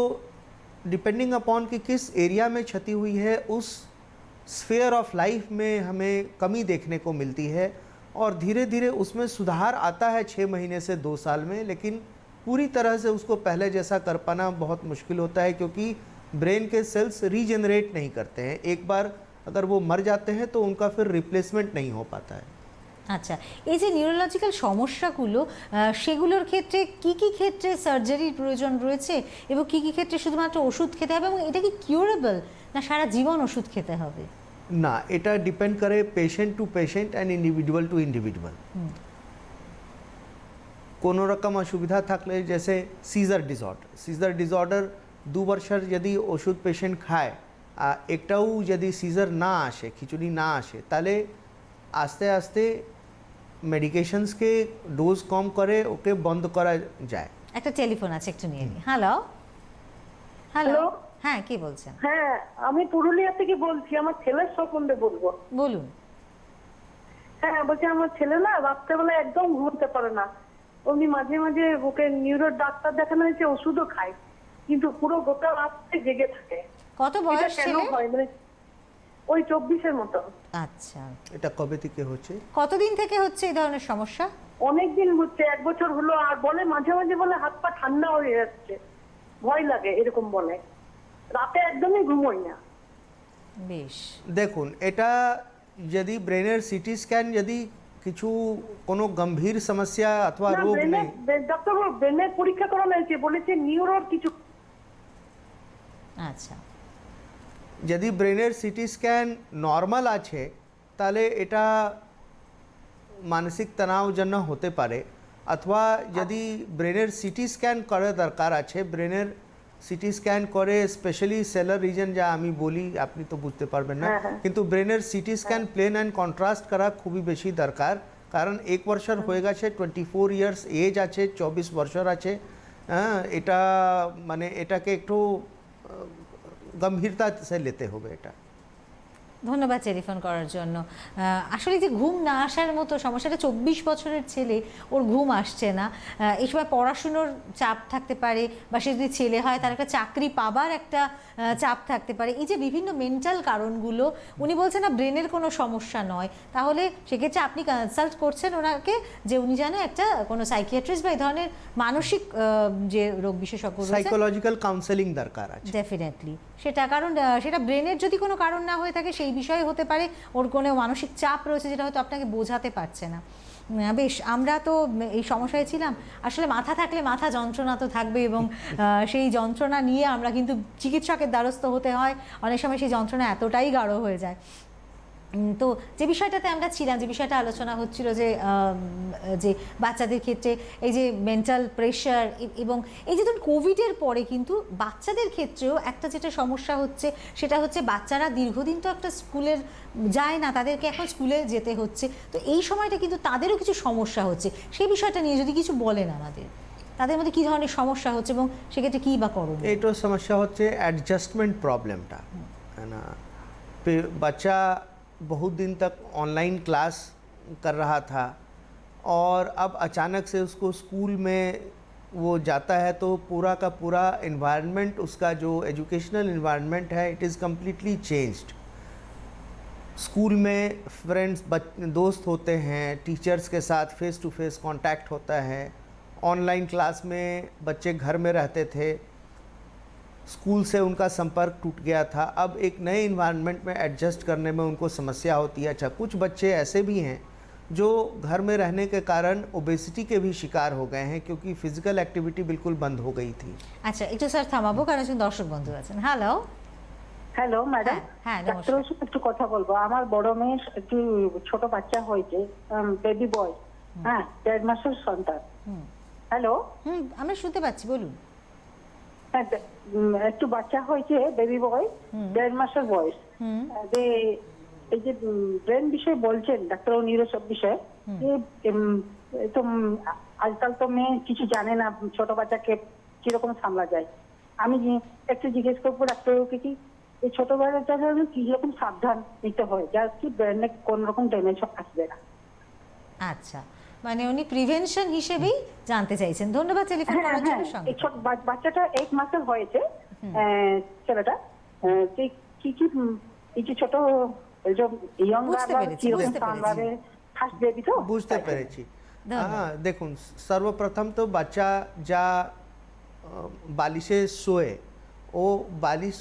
C: डिपेंडिंग अपॉन कि किस एरिया में क्षति हुई है उस स्फीयर ऑफ लाइफ में हमें कमी देखने को मिलती है और धीरे धीरे उसमें सुधार आता है 6 महीने से 2 साल में, लेकिन पूरी तरह से उसको पहले जैसा कर पाना बहुत मुश्किल होता है, क्योंकि ब्रेन के सेल्स रीजनरेट नहीं करते हैं। एक बार अगर वो मर जाते हैं तो उनका फिर रिप्लेसमेंट नहीं हो पाता है।
B: আচ্ছা, এই যে নিউরোলজিক্যাল সমস্যাগুলো, সেগুলোর ক্ষেত্রে কি কি ক্ষেত্রে সার্জারির প্রয়োজন রয়েছে এবং কি কি ক্ষেত্রে শুধুমাত্র ওষুধ খেতে হবে, এবং এটা কি কিউরেবল না সারা জীবন ওষুধ খেতে হবে?
C: না, এটা ডিপেন্ড করে patient to patient and individual two individual. কোনো রকম অসুবিধা থাকলে, जैसे सीजर डिसऑर्डर 2 বছর যদি ওষুধ পেশেন্ট খায় একটাও যদি সিজার না আসে, খিচুড়ি না আসে, তাহলে আস্তে আস্তে মেডিকেশনস के ডোজ কম করে ওকে বন্ধ করা যায়।
B: একটা টেলিফোন আছে, একটু নিয়ে নিই। Hello hello,
D: hello.
B: হ্যাঁ, কে বলছেন?
D: হ্যাঁ, আমি পুরুলিয়া থেকে বলছি। আমার ছেলের সম্বন্ধে বলবো।
B: বলুন।
D: হ্যাঁ, বলছি আমার ছেলে না রাত্রেবেলা একদম ঘুমোতে পারে না। উনি মাঝে মাঝে ওকে নিউরো ডাক্তার দেখানো হয়েছে, ওষুধও খায়, কিন্তু পুরো গোটা রাত্রে জেগে থাকে।
B: কত
D: এটা
B: বয়স
D: কেন
B: ছেলে?
D: হয়? মানে ওই 24-এর মতো।
B: আচ্ছা,
C: এটা কবে থেকে হচ্ছে?
B: কতদিন থেকে হচ্ছে এই ধরনের সমস্যা?
D: অনেকদিন হচ্ছে, 1 বছর হলো। আর বলে মাঝে মাঝে বলে হাত পা ঠান্ডা হয়ে যাচ্ছে, ভয় লাগে, এরকম বলে। রাতে একদমই ঘুমোয় না।
B: বেশ,
C: দেখুন, এটা যদি ব্রেনের সিটি স্ক্যান যদি কিছু কোনো গম্ভীর সমস্যা অথবা
D: না,
C: রোগ
D: ব্রেনের
C: নেই,
D: ডক্টর ব্রেনের পরীক্ষা করানো হয়েছে, বলেছে নিউরোর কিছু।
B: আচ্ছা,
C: যদি ব্রেনের সিটি স্ক্যান নর্মাল আছে তাহলে এটা মানসিক তনাওজন্য হতে পারে, অথবা যদি ব্রেনের সিটি স্ক্যান করা দরকার আছে, ব্রেনের সিটি স্ক্যান করে স্পেশালি সেলার রিজন, যা আমি বলি আপনি তো বুঝতে পারবেন না, কিন্তু ব্রেনের CT scan plain and contrast করা খুবই বেশি দরকার। কারণ 1 বছর হয়ে গেছে, 24 ইয়ার্স এজ আছে, 24 বছর আছে। হ্যাঁ, এটা মানে এটাকে একটু গম্ভীরতা সে নিতে হবে এটা।
B: ধন্যবাদ টেলিফোন করার জন্য। আসলে যে ঘুম না আসার মতো সমস্যাটা, 24 বছরের ছেলে, ওর ঘুম আসছে না, এই সময় পড়াশুনোর চাপ থাকতে পারে, বা সে যদি ছেলে হয় তার একটা চাকরি পাবার একটা চাপ থাকতে পারে, এই যে বিভিন্ন মেন্টাল কারণগুলো। উনি বলছেন না ব্রেনের কোনো সমস্যা নয়, তাহলে সেক্ষেত্রে আপনি কনসাল্ট করছেন ওনাকে যে উনি যেন একটা কোনো সাইকিয়াট্রিস্ট বা এই ধরনের মানসিক যে রোগ বিশেষজ্ঞ রয়েছে,
C: সাইকোলজিক্যাল কাউন্সেলিং দরকার আছে
B: ডেফিনেটলি সেটা। কারণ সেটা ব্রেনের যদি কোনো কারণ না হয়ে থাকে, সেই বিষয়ে হতে পারে ওর কোনো মানসিক চাপ রয়েছে যেটা হয়তো আপনাকে বোঝাতে পারছে না। বেশ, আমরা তো এই সমস্যায় ছিলাম। আসলে মাথা থাকলে মাথা যন্ত্রণা তো থাকবে, এবং সেই যন্ত্রণা নিয়ে আমরা কিন্তু চিকিৎসকের দ্বারস্থ হতে হয়। অনেক সময় সেই যন্ত্রণা এতটাই গাঢ় হয়ে যায়। তো যে বিষয়টাতে আমরা ছিলাম, যে বিষয়টা আলোচনা হচ্ছিল যে বাচ্চাদের ক্ষেত্রে এই যে মেন্টাল প্রেশার এবং এই যে ধরুন কোভিডের পরে কিন্তু বাচ্চাদের ক্ষেত্রেও একটা যেটা সমস্যা হচ্ছে সেটা হচ্ছে বাচ্চারা দীর্ঘদিন তো একটা স্কুলের যায় না, তাদেরকে এখন স্কুলে যেতে হচ্ছে। তো এই সময়টা কিন্তু তাদেরও কিছু সমস্যা হচ্ছে, সেই বিষয়টা নিয়ে যদি কিছু বলেন আমাদের, তাদের মধ্যে কী ধরনের সমস্যা হচ্ছে এবং সেক্ষেত্রে কী বা করুন।
C: এইটা সমস্যা হচ্ছে অ্যাডজাস্টমেন্ট প্রবলেমটা, है ना। बच्चा बहुत दिन तक ऑनलाइन क्लास कर रहा था और अब अचानक से उसको स्कूल में वो जाता है तो पूरा का पूरा इन्वायरमेंट, उसका जो एजुकेशनल इन्वायरमेंट है, it is completely changed. School में फ्रेंड्स दोस्त होते हैं, टीचर्स के साथ फेस टू फेस कांटेक्ट होता है। ऑनलाइन क्लास में बच्चे घर में रहते थे, स्कूल से उनका संपर्क टूट गया था। अब एक नए इन्वायरमेंट में एडजस्ट करने में उनको समस्या होती है। अच्छा, कुछ बच्चे ऐसे भी हैं जो घर में रहने के कारण ओबेसिटी के भी शिकार हो गए हैं, क्योंकि फिजिकल एक्टिविटी बिल्कुल बंद हो गई थी।
B: আচ্ছা, একটু স্যার থামাবো কারণ একজন দর্শক বন্ধু আছেন। হ্যালো।
D: হ্যালো ম্যাডাম,
B: হ্যাঁ,
D: ডাক্তারের সাথে একটু কথা বলবো। আমার বড় মেয়ের একটু ছোট বাচ্চা হয়েছে, বেবি বয়, হ্যাঁ, 1.5 মাসের সন্তান। হ্যালো,
B: আমরা শুনতে পাচ্ছি, বলুন।
D: হ্যাঁ, একটু বাচ্চা হয়েছে, বেবি বয়, 1.5 মাসের বয়স। যে এই যে ব্রেন বিষয়ে বলছেন ডাক্তার, নিউরো বিষয়ে, তো আজকাল তো মেয়ে কিছু জানে না, ছোট বাচ্চাকে কিরকম সামলা যায়। আমি একটু জিজ্ঞেস করবো ডাক্তারকে কি এই ছোট বাচ্চাটা কিরকম সাবধান নিতে হয়, যার কি ব্রেনে কোন রকম ড্যামেজ আসবে না।
B: আচ্ছা, মানে উনি প্রিভেনশন হিসেবেই জানতে চাইছেন। ধন্যবাদ টেলিফোন করার জন্য। সঙ্গে
D: বাচ্চাটা 1 মাসের হয়েছে, ছেলেটা কি কি এই যে ছোট ইয়ং ফার্স্ট বেবি তো
C: বুঝতে পেরেছি। হ্যাঁ, দেখুন, সর্বপ্রথম তো বাচ্চা যা बालिशे सोए, वो बालिश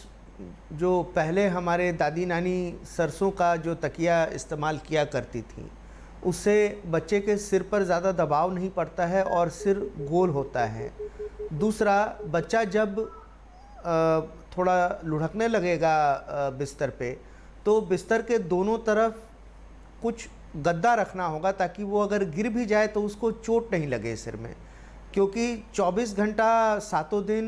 C: जो पहले हमारे दादी नानी सरसों का जो तकिया इस्तेमाल किया करती थी, उससे बच्चे के सिर पर ज़्यादा दबाव नहीं पड़ता है और सिर गोल होता है। दूसरा, बच्चा जब थोड़ा लुढ़कने लगेगा बिस्तर पे, तो बिस्तर के दोनों तरफ कुछ गद्दा रखना होगा ताकि वो अगर गिर भी जाए तो उसको चोट नहीं लगे सिर में, क्योंकि 24 घंटा 7 दिन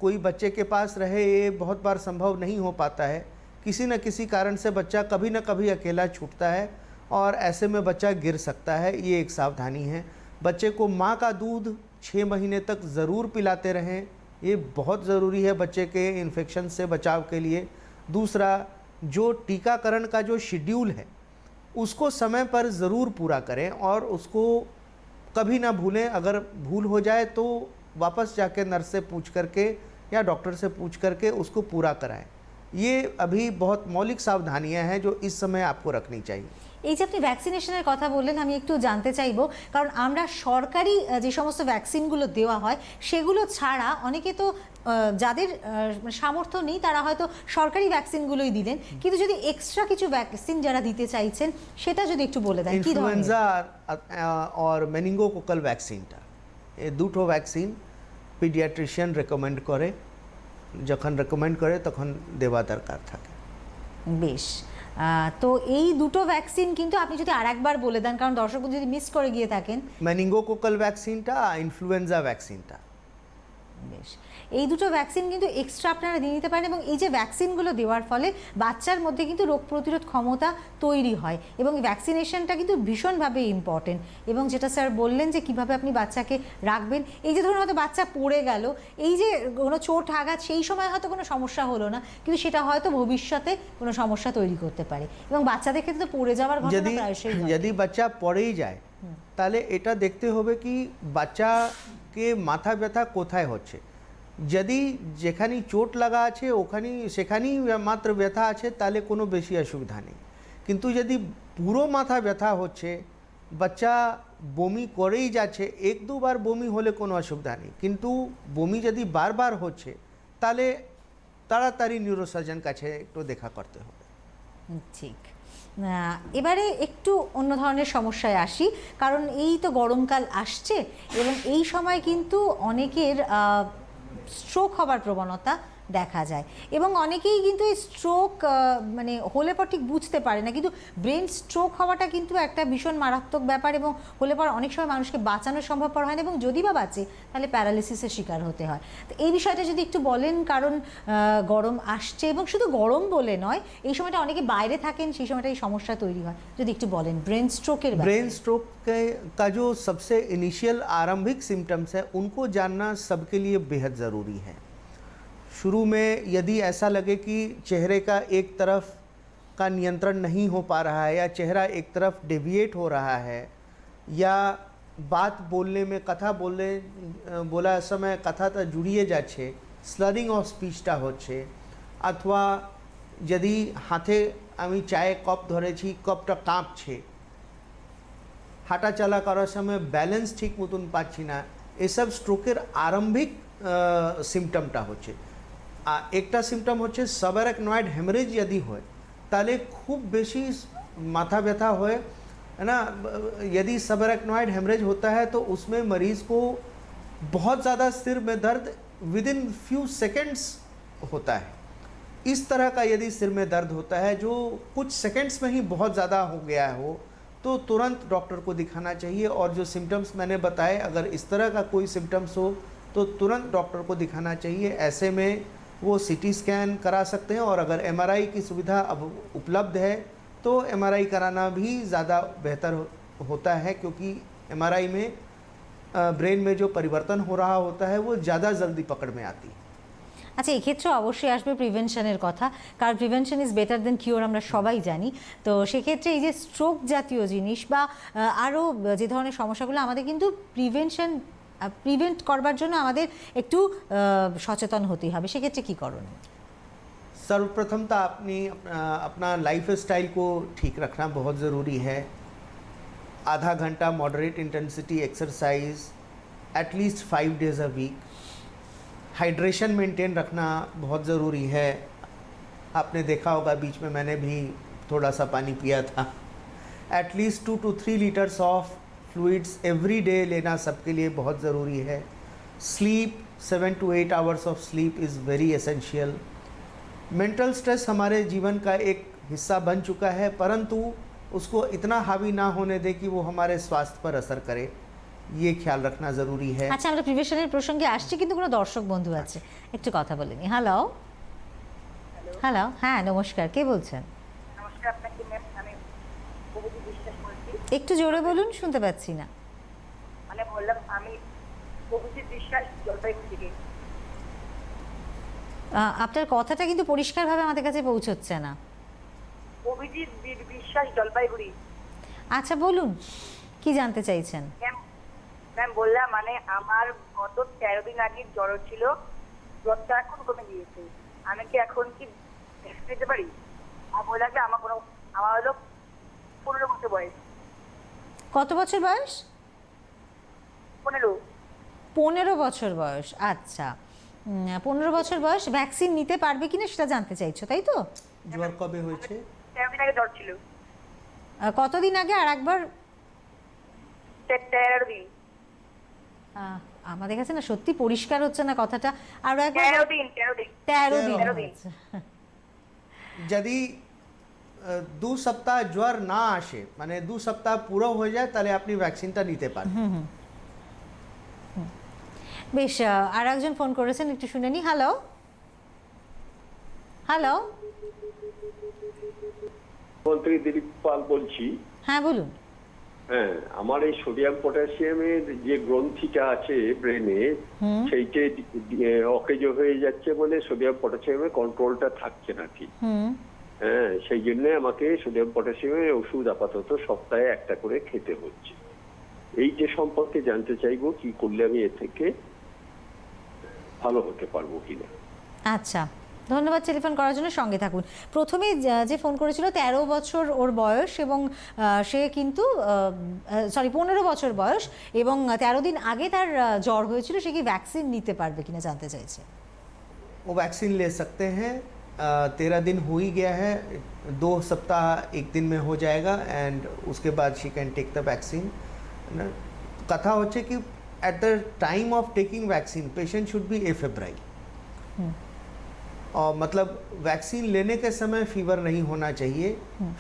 C: कोई बच्चे के पास रहे ये बहुत बार संभव नहीं हो पाता है। किसी न किसी कारण से बच्चा कभी न कभी अकेला छूटता है और ऐसे में बच्चा गिर सकता है। ये एक सावधानी है। बच्चे को माँ का दूध 6 महीने तक ज़रूर पिलाते रहें, ये बहुत ज़रूरी है बच्चे के इन्फेक्शन से बचाव के लिए। दूसरा, जो टीकाकरण का जो शेड्यूल है उसको समय पर ज़रूर पूरा करें और उसको कभी ना भूलें। अगर भूल हो जाए तो वापस जाके नर्स से पूछ करके या डॉक्टर से पूछ करके उसको पूरा कराएं। ये अभी बहुत मौलिक सावधानियां हैं जो इस समय आपको रखनी चाहिए।
B: এই যে আপনি ভ্যাকসিনেশনের কথা বললেন, আমি একটু জানতে চাইবো, কারণ আমরা সরকারি যে সমস্ত ভ্যাকসিনগুলো দেওয়া হয় সেগুলো ছাড়া অনেকে তো যাদের সামর্থ্য নেই তারা হয়তো সরকারি ভ্যাকসিনগুলোই দিলেন, কিন্তু যদি এক্সট্রা কিছু ভ্যাকসিন যারা দিতে চাইছেন সেটা যদি একটু বলে দেন। কি ধরনের?
C: ইনফ্লুয়েঞ্জা আর মেনিঙ্গোকোকাল ভ্যাকসিনটা, এই দুটো ভ্যাকসিন পিডিয়াট্রিশিয়ান রেকমেন্ড করে, যখন রেকমেন্ড করে তখন দেওয়া দরকার থাকে।
B: বেশ, তো এই দুটো ভ্যাকসিন কিন্তু আপনি যদি আরেকবার বলে দেন, কারণ দর্শক যদি মিস করে গিয়ে থাকেন।
C: মেনিঙ্গোকোকাল ভ্যাকসিনটা, ইনফ্লুয়েঞ্জা ভ্যাকসিনটা।
B: বেশ, এই দুটো ভ্যাকসিন কিন্তু এক্সট্রা আপনারা দিয়ে নিতে পারেন এবং এই যে ভ্যাকসিনগুলো দেওয়ার ফলে বাচ্চার মধ্যে কিন্তু রোগ প্রতিরোধ ক্ষমতা তৈরি হয় এবং ভ্যাকসিনেশনটা কিন্তু ভীষণভাবে ইম্পর্টেন্ট। এবং যেটা স্যার বললেন যে কীভাবে আপনি বাচ্চাকে রাখবেন, এই যে ধরুন হয়তো বাচ্চা পড়ে গেল, এই যে কোনো চোট আঘাত সেই সময় হয়তো কোনো সমস্যা হলো না, কিন্তু সেটা হয়তো ভবিষ্যতে কোনো সমস্যা তৈরি করতে পারে এবং বাচ্চাদের ক্ষেত্রে তো পড়ে যাওয়ার ঘটনা প্রায়শই হয়।
C: যদি বাচ্চা পড়েই যায় তাহলে এটা দেখতে হবে কি বাচ্চাকে মাথা ব্যথা কোথায় হচ্ছে। যদি যেখানেই চোট লাগা আছে সেখানেই মাত্র ব্যথা আছে তাহলে কোনো বেশি অসুবিধা নেই, কিন্তু যদি পুরো মাথা ব্যথা হচ্ছে, বাচ্চা বমি করেই যাচ্ছে, 1-2 বার বমি হলে কোনো অসুবিধা নেই, কিন্তু বমি যদি বারবার হচ্ছে তাহলে তাড়াতাড়ি নিউরোসার্জন কাছে একটু দেখা করতে হবে।
B: ঠিক, এবারে একটু অন্য ধরনের সমস্যায় আসি, কারণ এই তো গরমকাল আসছে এবং এই সময় কিন্তু অনেকের স্ট্রোক হবার প্রবণতা দেখা যায় এবং অনেকেই কিন্তু এই স্ট্রোক মানে হলে পর ঠিক বুঝতে পারে না, কিন্তু ব্রেন স্ট্রোক হওয়াটা কিন্তু একটা ভীষণ মারাত্মক ব্যাপার এবং হলে পর অনেক সময় মানুষকে বাঁচানো সম্ভবপর হয় না এবং যদি বা বাঁচে তাহলে প্যারালিসিসের শিকার হতে হয়। তো এই বিষয়টা যদি একটু বলেন, কারণ গরম আসছে এবং শুধু গরম বলে নয়, এই সময়টা অনেকে বাইরে থাকেন, সেই সময়টা এই সমস্যা তৈরি হয়, যদি একটু বলেন ब्रेन स्ट्रोक
C: ब्रेन स्ट्रोक का जो सबसे इनिशियल आरंभिक सिम्टम्स है उनको जानना सबके लिए बेहद ज़रूरी है। शुरू में यदि ऐसा लगे कि चेहरे का एक तरफ का नियंत्रण नहीं हो पा रहा है या चेहरा एक तरफ डेविएट हो रहा है या बात बोलने में कथा बोला समय कथाटा जुड़िए जाच्छे, स्लरिंग ऑफ स्पीचटा होच्छे, अथवा यदि हाथे आमी चाय कप धरेছি कपটা কাঁপছে, হাঁটা চলা করার সময় ব্যালেন্স ঠিক মতন পাচ্ছি না, এসব স্ট্রোকের আরম্ভিক সিমটমটা হচ্ছে। একটা সিমটম হচ্ছে সাবঅ্যারাকনয়েড হেমারেজ यदि হয় তাহলে খুব বেশি माथा व्यथा হয়, है ना। यदि सबअराकनॉइड हेमरेज होता है तो उसमें मरीज़ को बहुत ज़्यादा सिर में दर्द विद इन फ्यू सेकेंड्स होता है। इस तरह का यदि सिर में दर्द होता है जो कुछ सेकंड्स में ही बहुत ज़्यादा हो गया हो तो तुरंत डॉक्टर को दिखाना चाहिए। और जो सिम्टम्स मैंने बताए, अगर इस तरह का कोई सिम्टम्स हो तो तुरंत डॉक्टर को दिखाना चाहिए। ऐसे में वो सीटी स्कैन करा सकते हैं और अगर एमआरआई की सुविधा अब उपलब्ध है तो एमआरआई कराना भी ज़्यादा बेहतर होता है, क्योंकि एमआरआई में ब्रेन में जो परिवर्तन हो रहा होता है वो ज़्यादा जल्दी पकड़ में आती है।
B: আচ্ছা, এই ক্ষেত্রে অবশ্যই আসবে প্রিভেনশনের কথা, কারণ prevention is better then cure আমরা সবাই জানি। তো সেক্ষেত্রে এই যে স্ট্রোক জাতীয় জিনিস বা আরও যে ধরনের সমস্যাগুলো, আমাদের কিন্তু প্রিভেন্ট করবার জন্য আমাদের একটু সচেতন হতেই হবে। সেক্ষেত্রে কী করণীয়?
C: सर्वप्रथम तो अपना लाइफ स्टाइल को ठीक रखना बहुत ज़रूरी है। आधा घंटा moderate intensity exercise at least 5 days a week। Hydration maintain रखना बहुत ज़रूरी है। आपने देखा होगा बीच में मैंने भी थोड़ा सा पानी पिया था। At least 2 to 3 liters of fluids every day लेना सबके लिए बहुत ज़रूरी है। Sleep 7 to 8 hours of sleep is very essential. Mental stress हमारे जीवन का एक हिस्सा बन चुका है, परंतु उसको इतना हावी ना होने दे कि वो हमारे स्वास्थ्य पर असर करे, ये ख्याल रखना ज़रूरी है।
B: আচ্ছা, আমরা প্রিভেনশনের প্রসঙ্গে আসছি, কিন্তু কোনো দর্শক বন্ধু আছে, একটু কথা বলে নি। হ্যালো হ্যালো, হ্যাঁ নমস্কার, কে বলছেন?
E: নমস্কার, আপনাকে আমি বহুদিন বিশ্বাস করছি।
B: একটু জোরে বলুন, শুনতে পাচ্ছি না।
E: মানে বললাম আমি বহুদিন বিশ্বাস জলপাইগুড়ি থেকে।
B: আপনার কথাটা কিন্তু পরিষ্কারভাবে আমাদের কাছে পৌঁছচ্ছে না।
E: অভিজিৎ বিশ্বাস জলপাইগুড়ি।
B: আচ্ছা বলুন, কি জানতে চাইছেন?
E: ম্যাম বললাম, মানে আমার গত 13 দিন আগে জ্বর ছিল, জ্বরটা এখন কমে গিয়েছে। আমি কি এখন কি ভ্যাকসিন নিতে পারি? আর বললাম যে আমার হলো 15 বছর বয়স।
B: কত বছর বয়স? 15 বছর বয়স। আচ্ছা, 15 বছর বয়স, ভ্যাকসিন নিতে পারবে কিনা সেটা জানতে চাইছো, তাই তো?
C: জ্বর কবে হয়েছে?
E: 13 দিন আগে জ্বর ছিল।
B: কতদিন আগে? আর একবার
E: 13 দিন।
B: আমাদের কাছে না সত্যি পরিষ্কার হচ্ছে না কথাটা, আরো একবার।
E: 13 দিন।
B: 13 দিন।
C: यदि 2 सप्ताह ज्वर ना आसे, মানে 2 সপ্তাহ পুরো হয়ে যায়, তাহলে আপনি ভ্যাকসিনটা নিতে পারেন।
B: বেশ, আর একজন ফোন করেছেন, একটু শুনে নি। হ্যালো হ্যালো,
F: মন্ত্রী দিলীপ পাল বলছি।
B: হ্যাঁ বলুন।
F: হ্যাঁ, আমার এই সোডিয়াম পটাশিয়ামের যে গ্রন্থিটা আছে ব্রেনে, সেইটা অকেজ হয়ে যাচ্ছে বলে সোডিয়াম পটাশিয়ামের কন্ট্রোলটা থাকছে না ঠিক। হ্যাঁ, সেই জন্য আমাকে সোডিয়াম পটাশিয়ামের ওষুধ আপাতত সপ্তাহে একটা করে খেতে হচ্ছে। এই যে সম্পর্কে জানতে চাইবো কি করলে আমি এ থেকে ভালো হতে পারবো কিনা।
B: আচ্ছা, ধন্যবাদ টেলিফোন করার জন্য, সঙ্গে থাকুন। প্রথমে যে ফোন করেছিল 13 বছর ওর বয়স এবং সে কিন্তু 15 বছর বয়স এবং 13 দিন আগে তার জ্বর হয়েছিল, সে কি ভ্যাকসিন নিতে পারবে কিনা জানতে চাইছে।
C: वो वैक्सीन ले सकते हैं। 13 दिन हो ही गया है, 2 सप्ताह 1 दिन में हो जाएगा एंड उसके बाद she can take the vaccine. कथा होच्छे कि at the time of taking vaccine patient should be afebrile. और मतलब वैक्सीन लेने के समय फीवर नहीं होना चाहिए।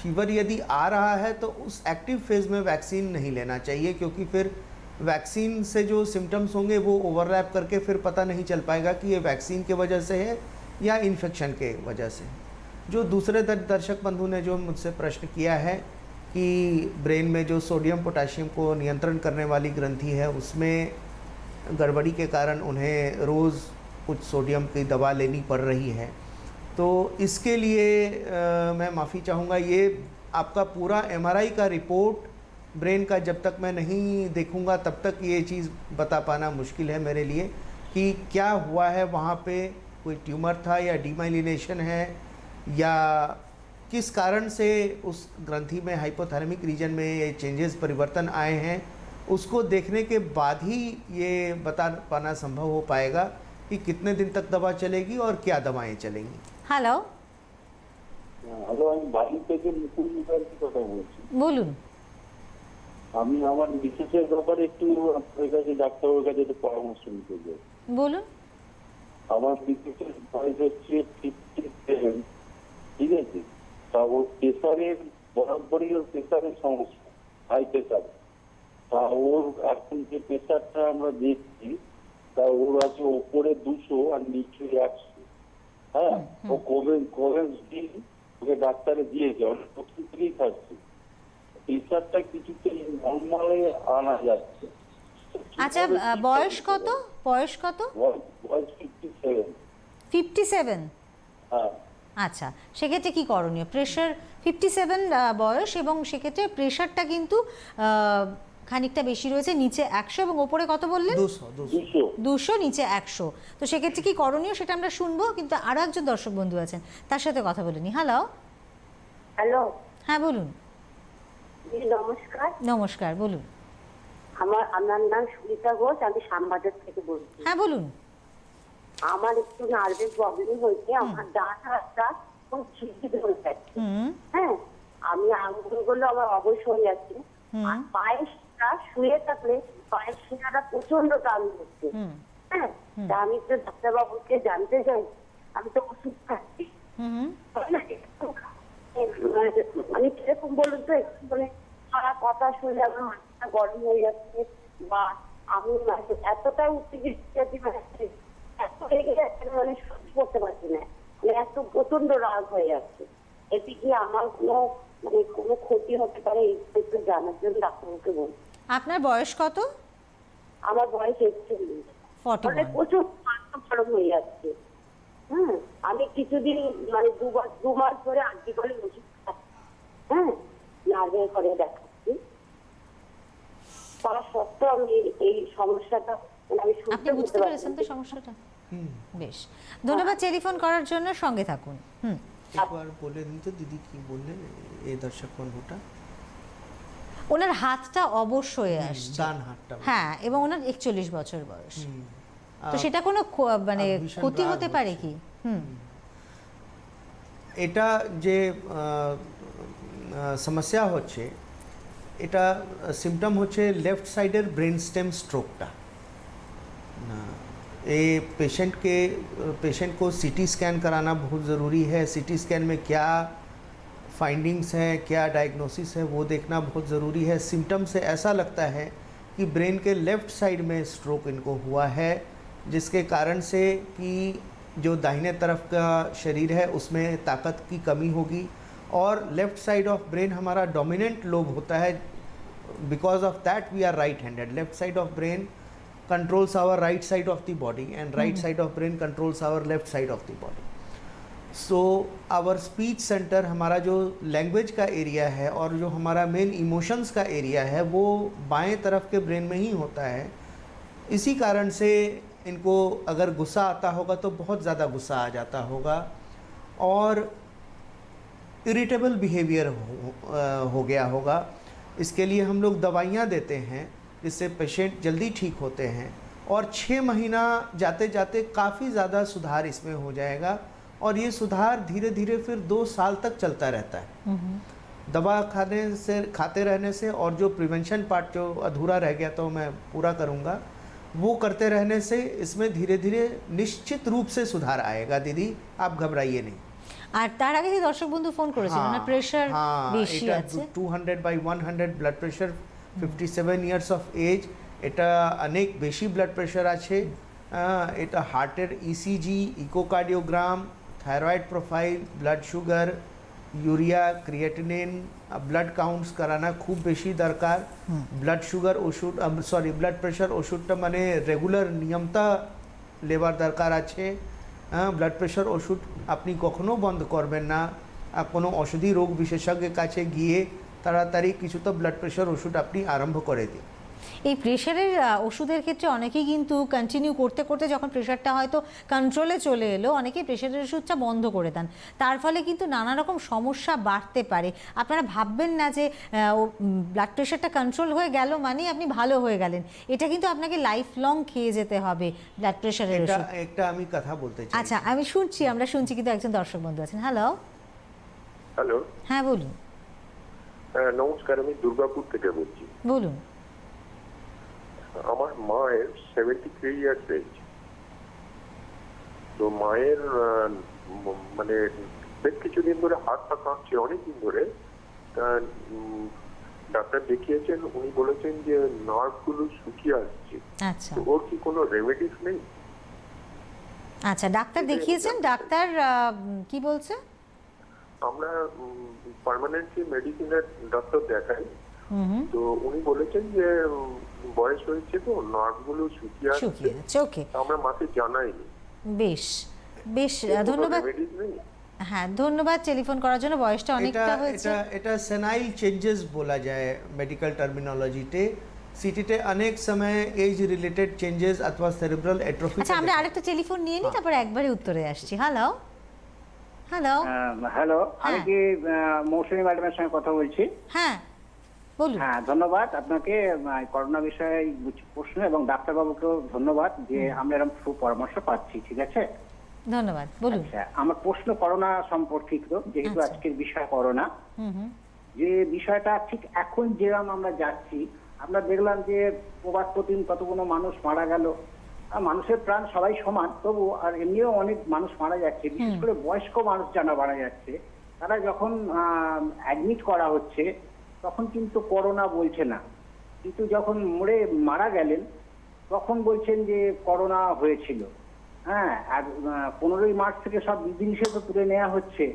C: फीवर यदि आ रहा है तो उस एक्टिव फेज में वैक्सीन नहीं लेना चाहिए, क्योंकि फिर वैक्सीन से जो सिम्टम्स होंगे वो ओवरलैप करके फिर पता नहीं चल पाएगा कि ये वैक्सीन के वजह से है या इन्फेक्शन के वजह से। जो दूसरे दर्शक बंधु ने जो मुझसे प्रश्न किया है कि ब्रेन में जो सोडियम पोटेशियम को नियंत्रण करने वाली ग्रंथि है उसमें गड़बड़ी के कारण उन्हें रोज़ कुछ सोडियम की दवा लेनी पड़ रही है, तो इसके लिए मैं माफ़ी चाहूँगा। ये आपका पूरा MRI का रिपोर्ट ब्रेन का जब तक मैं नहीं देखूँगा तब तक ये चीज़ बता पाना मुश्किल है मेरे लिए कि क्या हुआ है वहाँ पे, कोई ट्यूमर था या डीमाइलिनेशन है या किस कारण से उस ग्रंथि में हाइपोथैलेमिक रीजन में ये चेंजेस परिवर्तन आए हैं। उसको देखने के बाद ही ये बता पाना संभव हो पाएगा कि कितने दिन तक दवा चलेगी और क्या दवाएं चलेंगी।
B: হ্যালো,
G: হ্যালো, আমি বাড়ি থেকে মুকুল মুখার্জি কথা বলছি।
B: বলুন।
G: আমি আমার বিশেষের ব্যাপারে একটু আপনার কাছে ডাক্তারের কাছে একটু পরামর্শ নিতে চাই।
B: বলুন।
G: আমার বিশেষের বয়স হচ্ছে 57, ঠিক আছে? তা ওর প্রেসারের বরাবরই ওর প্রেসারের সমস্যা, হাই প্রেসার। তা ওর এখন যে প্রেসারটা আমরা দেখছি তা ওর আছে ওপরে 200 আর নিচে 100। হ্যাঁ, ও কোভেন্স দিন ওকে ডাক্তারে দিয়েছে, অনেক প্রথম থেকেই খাচ্ছে। প্রেসারটা কিছুতেই নর্মালে আনা যাচ্ছে।
B: আচ্ছা, বয়স কত? বয়স কত?
G: বয়স 57।
B: 57?
G: হ্যাঁ।
B: আচ্ছা, সেক্ষেত্রে কি করণীয়? প্রেশার 57 বয়স এবং সেক্ষেত্রে প্রেশারটা কিন্তু খানিকটা বেশি রয়েছে, নিচে 100 এবং ওপরে কত বললেন? 200, নিচে 100। তো সেক্ষেত্রে কি করণীয় সেটা আমরা শুনবো, কিন্তু আরও একজন দর্শক বন্ধু আছেন, তার সাথে কথা বলে নি। হ্যালো।
H: হ্যালো,
B: হ্যাঁ বলুন।
H: নমস্কার।
B: নমস্কার, বলুন।
H: আমার নাম সুমিতা ঘোষ, আমি শ্যামবাজার থেকে বলছি।
B: হ্যাঁ বলুন।
H: আমার একটু নার্ভের প্রবলেম হয়েছে, আমার ডান হাতটা খুব ঝিঝি ধরে যাচ্ছে। হ্যাঁ, আমি আঙুলগুলো আমার অবশ হয়ে যাচ্ছে, আর পায়েসটা শুয়ে থাকলে পায়ের শিরাটা প্রচন্ড টান হচ্ছে। হ্যাঁ, তা আমি তো ডাক্তারবাবুকে জানতে চাই, আমি তো ওষুধ খাচ্ছি, আমি কিরকম বলুন তো, একটু মানে সারা কথা শুনলে আমার মাথাটা গরম হয়ে যাচ্ছে, বা আমি এতটাই উত্তেজিত এত রেগে যাচ্ছে মানে সহ্য করতে পারছি না, মানে এত প্রচন্ড রাগ হয়ে যাচ্ছে। এতে কি আমার কোনো ক্ষতি হতে পারে একটু জানার জন্য ডাক্তারবাবুকে বলছি।
B: আপনার বয়স কত?
H: আমার বয়স 41। প্রচুর মাথা গরম হয়ে যাচ্ছে। হ্যাঁ, আমি কিছুদিন মানে 2 মাস ধরে আন্টিবায়োটিক ওষুধ খাচ্ছি। হ্যাঁ, নার্ভের ঘরে দেখাচ্ছি, তার সত্ত্বেও আমি এই সমস্যাটা
B: আপনি বুঝতে পেরেছেন তো সমস্যাটা? বেশ, ধন্যবাদ টেলিফোন করার জন্য, সঙ্গে থাকুন।
C: একবার বলে দিন তো দিদি কি বললেন এই দর্শক বন্ধুটা?
B: ওনার হাতটা অবশ হয়ে আসছে,
C: ডান হাতটা।
B: হ্যাঁ, এবং ওনার 41 বছর বয়স। তো সেটা কোনো মানে ক্ষতি হতে পারে কি?
C: এটা যে সমস্যা হচ্ছে, এটা সিমটম হচ্ছে लेफ्ट साइडर ब्रेन स्टेम स्ट्रोकটা ना। ये पेशेंट को सीटी स्कैन कराना बहुत ज़रूरी है। सीटी स्कैन में क्या फाइंडिंग्स हैं, क्या डायग्नोसिस है, वो देखना बहुत ज़रूरी है। सिम्टम से ऐसा लगता है कि ब्रेन के लेफ़्ट साइड में स्ट्रोक इनको हुआ है, जिसके कारण से कि जो दाहिने तरफ का शरीर है उसमें ताकत की कमी होगी, और लेफ़्ट साइड ऑफ ब्रेन हमारा डोमिनेंट लोब होता है। Because of that we are right handed. Left side of brain controls our right side of the body and right side of brain controls our left side of the body. So our speech center, हमारा जो लैंग्वेज का एरिया है और जो हमारा मेन इमोशंस का एरिया है वो बाएं तरफ के ब्रेन में ही होता है। इसी कारण से इनको अगर गुस्सा आता होगा तो बहुत ज़्यादा गुस्सा आ जाता होगा, और इरिटेबल बिहेवियर हो गया होगा। इसके लिए हम लोग दवाइयाँ देते हैं जिससे पेशेंट जल्दी ठीक होते हैं, और 6 महीना जाते जाते काफ़ी ज़्यादा सुधार इसमें हो जाएगा, और ये सुधार धीरे धीरे फिर 2 साल तक चलता रहता है। दवा खाते रहने से, और जो प्रिवेंशन पार्ट जो अधूरा रह गया तो मैं पूरा करूँगा। वो करते रहने से इसमें धीरे धीरे निश्चित रूप से सुधार आएगा दीदी, आप घबराइए नहीं।
B: আর তার আগে যে দর্শক বন্ধু ফোন করেছিল না প্রেশার বেশি আছে
C: 200/100 blood pressure 57 years of age, এটা অনেক বেশি ব্লাড প্রেশার আছে। এটা হার্টের ECG, echocardiogram, thyroid profile, blood sugar, urea, creatinine, blood counts করানা খুব বেশি দরকার। ব্লাড সুগার ওষুধ সরি ব্লাড প্রেশার ওষুধটা মানে রেগুলার নিয়মতা লেবার দরকার আছে। ব্লাড প্রেশার ওষুধ আপনি কখনো বন্ধ করবেন না। কোনো ওষুধি রোগ বিশেষজ্ঞের কাছে গিয়ে তাড়াতাড়ি কিছুটা ব্লাড প্রেশার ওষুধ আপনি আরম্ভ করে দিন।
B: এই প্রেশারের ওষুধের ক্ষেত্রে অনেকেই কিন্তু কন্টিনিউ করতে করতে যখন প্রেশারটা হয়তো কন্ট্রোলে চলে এলো, অনেকেই প্রেশারের ওষুধটা বন্ধ করে দেন। তার ফলে কিন্তু নানা রকম সমস্যা বাড়তে পারে। আপনারা ভাববেন না যে ব্লাড প্রেশারটা কন্ট্রোল হয়ে গেল মানে আপনি ভালো হয়ে গেলেন। এটা কিন্তু আপনাকে লাইফ লং খেয়ে যেতে হবে ব্লাড প্রেশারের ওষুধ।
C: একটা আমি কথা বলতে চাই।
B: আচ্ছা, আমরা শুনছি কিন্তু একজন দর্শক বন্ধু আছেন। হ্যালো
I: হ্যালো,
B: হ্যাঁ বলুন।
I: নমস্কার, আমি দুর্গাপুর থেকে বলছি।
B: বলুন।
I: আমার মায়ের 73 ইয়ার্স এজ। তো মায়ের মানে বেশ কিছুদিন ধরে হাত পা কাঁপছে, অনেকদিন ধরে। ডাক্তার দেখিয়েছেন, উনি বলেছেন যে নার্ভ গুলো শুকিয়ে আসছে।
B: আচ্ছা,
I: তো ওর কি কোনো রেমেডিস নেই?
B: আচ্ছা, ডাক্তার দেখিয়েছেন, ডাক্তার কি বলছে?
I: আমরা পার্মানেন্টলি মেডিসিনের ডাক্তার দেখাই। তো উনি বলেছেন যে বয়স হয়েছে তো নার্ভ গুলো শুকিয়ে আসছে।
B: ওকে,
I: আমরা মাকে জানাইনি।
B: বেশ বেশ, ধন্যবাদ। হ্যাঁ, ধন্যবাদ টেলিফোন করার জন্য। বয়সটা অনেকটা হয়েছে।
C: এটা সেনাইল চেঞ্জেস বলা যায় মেডিকেল টার্মিনোলজিতে। সিটিতে অনেক সময় এজ রিলেটেড চেঞ্জেস অথবা সেরিব্রাল অ্যাট্রফি।
B: আচ্ছা, আমরা আরেকটা টেলিফোন নিয়ে নিই, তারপর একবারে উত্তরে আসছি। হ্যালো হ্যালো
J: হ্যালো, আমি কি মৌসুমী ম্যাডামের সঙ্গে কথা বলছি?
B: হ্যাঁ বলুন।
J: হ্যাঁ, ধন্যবাদ আপনাকে করোনা বিষয়ে প্রশ্ন, এবং ডাক্তারবাবুকেও ধন্যবাদ যে আমরা এরকম সুপরামর্শ পাচ্ছি। ঠিক আছে,
B: ধন্যবাদ, বলুন।
J: আচ্ছা, আমার প্রশ্ন করোনা সম্পর্কিত, যেহেতু আজকের বিষয় করোনা। যে বিষয়টা ঠিক এখন যেরকম আমরা যাচ্ছি, আমরা দেখলাম যে প্রতিদিন কতগুলো মানুষ মারা গেল। মানুষের প্রাণ সবাই সমান, তবু আর এমনিও অনেক মানুষ মারা যাচ্ছে, বিশেষ করে বয়স্ক মানুষ যারা মারা যাচ্ছে। তারা যখন অ্যাডমিট করা হচ্ছে তখন কিন্তু করোনা বলছে না, কিন্তু যখন মারা গেলেন তখন বলছেন যে করোনা হয়েছিল। হ্যাঁ, আর 15ই মার্চ থেকে সব বিধিনিষেধ তুলে নেওয়া হচ্ছে,